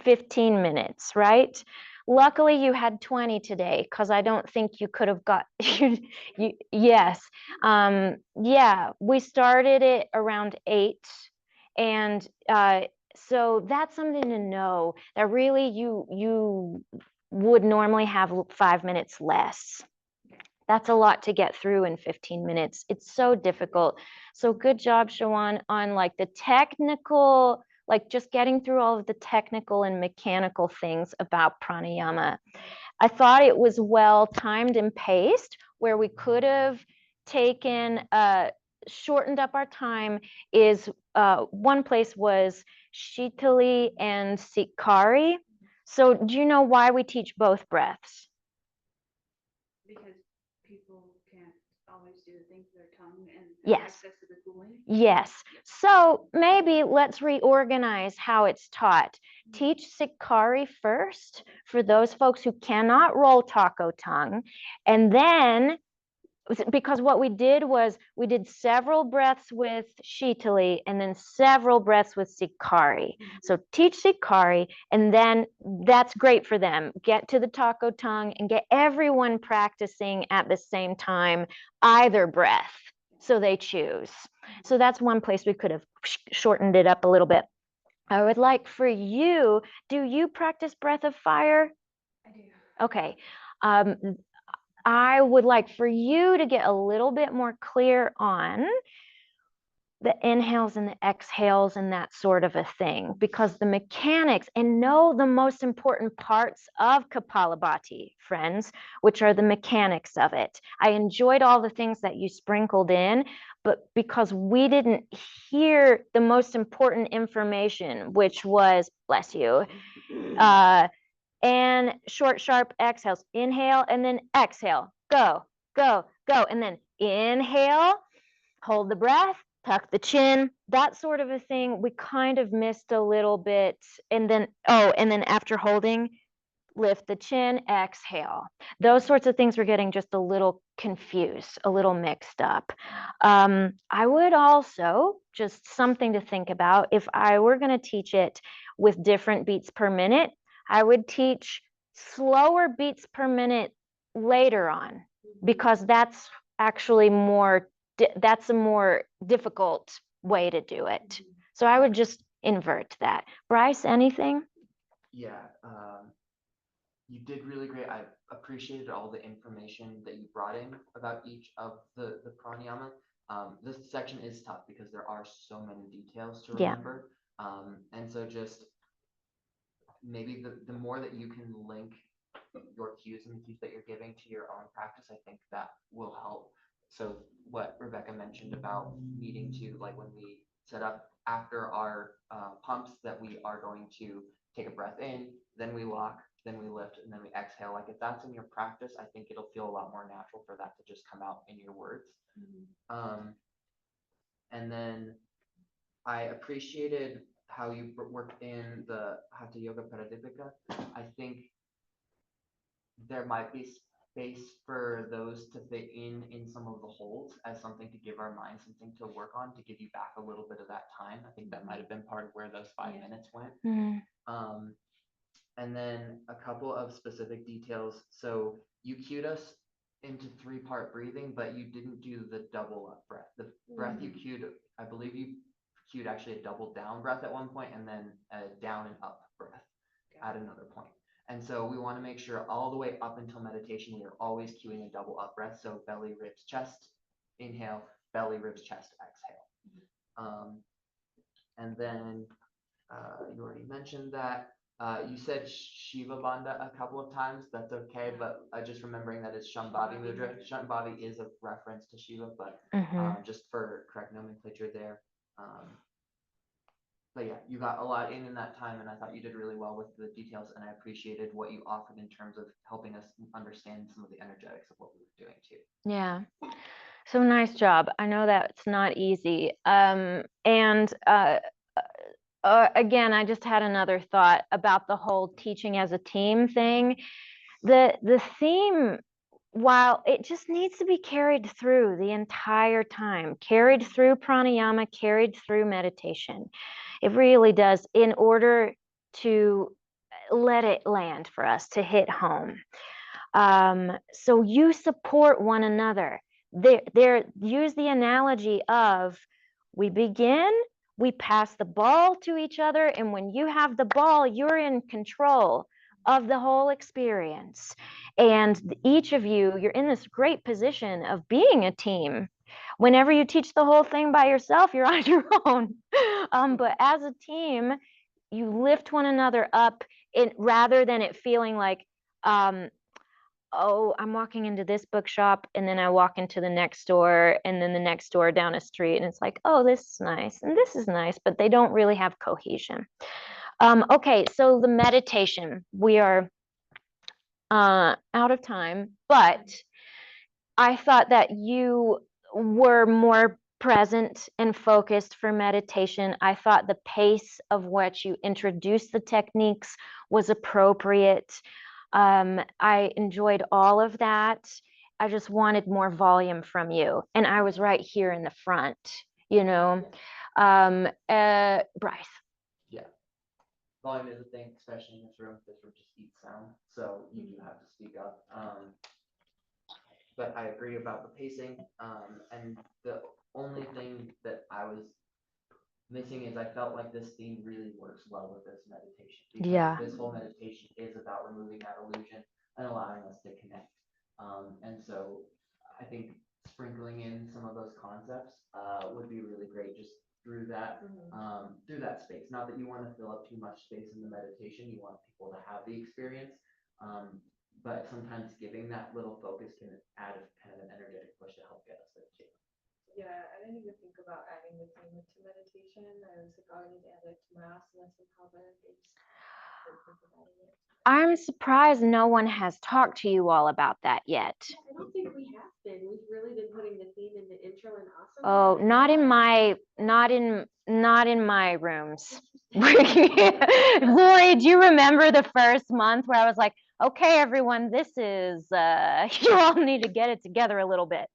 15 minutes, right? Luckily, you had 20 today because I don't think you could have got yes. Yeah, we started it around 8, and so that's something to know, that really you would normally have 5 minutes less. That's a lot to get through in 15 minutes. It's so difficult. So good job, Shawan, on like the technical, like just getting through all of the technical and mechanical things about pranayama. I thought it was well timed and paced, where we could have taken, shortened up our time. Is one place was Shitali and Sikari. So do you know why we teach both breaths? Because people can't always do the things with their tongue and Yes. access to the cooling. Yes. So maybe let's reorganize how it's taught. Teach Sikari first for those folks who cannot roll taco tongue, and then because what we did was we did several breaths with Shitali and then several breaths with Sikari. So teach Sikari, and then that's great for them. Get to the taco tongue and get everyone practicing at the same time either breath. So they choose. So that's one place we could have shortened it up a little bit. I would like for you, do you practice breath of fire? I do. Okay. I would like for you to get a little bit more clear on the inhales and the exhales and that sort of a thing, because the mechanics, and know the most important parts of Kapalabhati, friends, which are the mechanics of it. I enjoyed all the things that you sprinkled in, but because we didn't hear the most important information, which was, bless you, and short, sharp exhales. Inhale and then exhale. Go, go, go. And then inhale, hold the breath, tuck the chin, that sort of a thing. We kind of missed a little bit. And then, and then after holding, lift the chin, exhale. Those sorts of things were getting just a little confused, a little mixed up. I would also, just something to think about, if I were going to teach it with different beats per minute, I would teach slower beats per minute later on, because that's actually that's a more difficult way to do it. So I would just invert that. Bryce, anything? Yeah, you did really great. I appreciated all the information that you brought in about each of the pranayama. This section is tough because there are so many details to Yeah. remember. And so just maybe the more that you can link your cues and the cues that you're giving to your own practice, I think that will help. So what Rebecca mentioned about needing to, like when we set up after our pumps, that we are going to take a breath in, then we lock, then we lift, and then we exhale. Like if that's in your practice, I think it'll feel a lot more natural for that to just come out in your words. And then I appreciated how you worked in the Hatha Yoga Pradipika. I think there might be space for those to fit in some of the holds as something to give our mind something to work on, to give you back a little bit of that time. I think that might have been part of where those 5 minutes went. And then a couple of specific details. So you cued us into 3-part breathing, but you didn't do the double up breath. The breath you cued, I believe you cued actually a double down breath at one point, and then a down and up breath at another point. And so we want to make sure all the way up until meditation, we are always cueing a double up breath. So belly, ribs, chest, inhale, belly, ribs, chest, exhale. And then you already mentioned that. You said Shiva Bandha a couple of times. That's okay, but just remembering that it's Shambhavi Mudra. Shambhavi is a reference to Shiva, but just for correct nomenclature there. But yeah, you got a lot in that time, and I thought you did really well with the details, and I appreciated what you offered in terms of helping us understand some of the energetics of what we were doing too. Yeah. So nice job. I know that's not easy. Again, I just had another thought about the whole teaching as a team thing. The theme, while it just needs to be carried through the entire time, carried through pranayama, carried through meditation. It really does, in order to let it land for us, to hit home. So you support one another. Use the analogy of, we begin, we pass the ball to each other, and when you have the ball, you're in control of the whole experience. And each of you, you're in this great position of being a team. Whenever you teach the whole thing by yourself, you're on your own. But as a team, you lift one another up, rather than it feeling like, oh, I'm walking into this bookshop, and then I walk into the next door, and then the next door down a street, and it's like, oh, this is nice and this is nice, but they don't really have cohesion. Okay, so the meditation, we are out of time, but I thought that you were more present and focused for meditation. I thought the pace of which you introduced the techniques was appropriate. I enjoyed all of that. I just wanted more volume from you. And I was right here in the front, you know. Bryce. Yeah. Volume is a thing, especially in this room. This room just eats sound, so you do have to speak up. But I agree about the pacing. And the only thing that I was missing is I felt like this theme really works well with this meditation, because Yeah. this whole meditation is about removing that illusion and allowing us to connect. And so I think sprinkling in some of those concepts would be really great just through that space. Not that you want to fill up too much space in the meditation, you want people to have the experience. But sometimes giving that little focus can add kind of an energetic push to help get us there too. Yeah, I didn't even think about adding the theme into meditation. I was like, oh, I need to add it to my asanas somehow, but I just didn't think about it. I'm surprised no one has talked to you all about that yet. I don't think we have been. We've really been putting the theme in the intro and asana. Oh, not in my rooms. Lori, do you remember the first month where I was like, okay, everyone, this is you all need to get it together a little bit.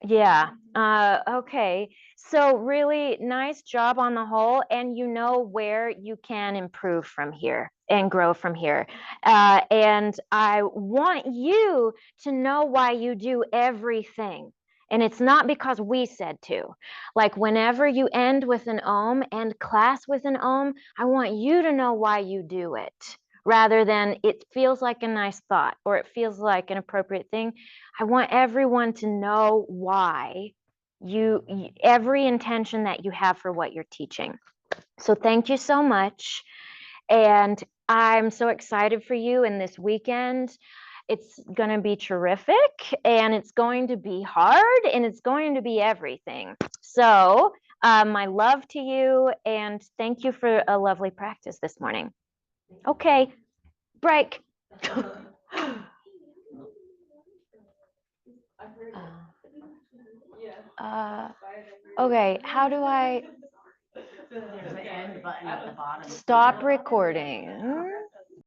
Yeah. Okay. So really nice job on the whole, and you know where you can improve from here and grow from here. And I want you to know why you do everything. And it's not because we said to. Like whenever you end with an om, end class with an om, I want you to know why you do it, rather than it feels like a nice thought or it feels like an appropriate thing. I want everyone to know why every intention that you have for what you're teaching. So thank you so much. And I'm so excited for you in this weekend. It's going to be terrific, and it's going to be hard, and it's going to be everything. So my love to you, and thank you for a lovely practice this morning. Okay, break. Okay, how do I There's an end button at the bottom. stop recording?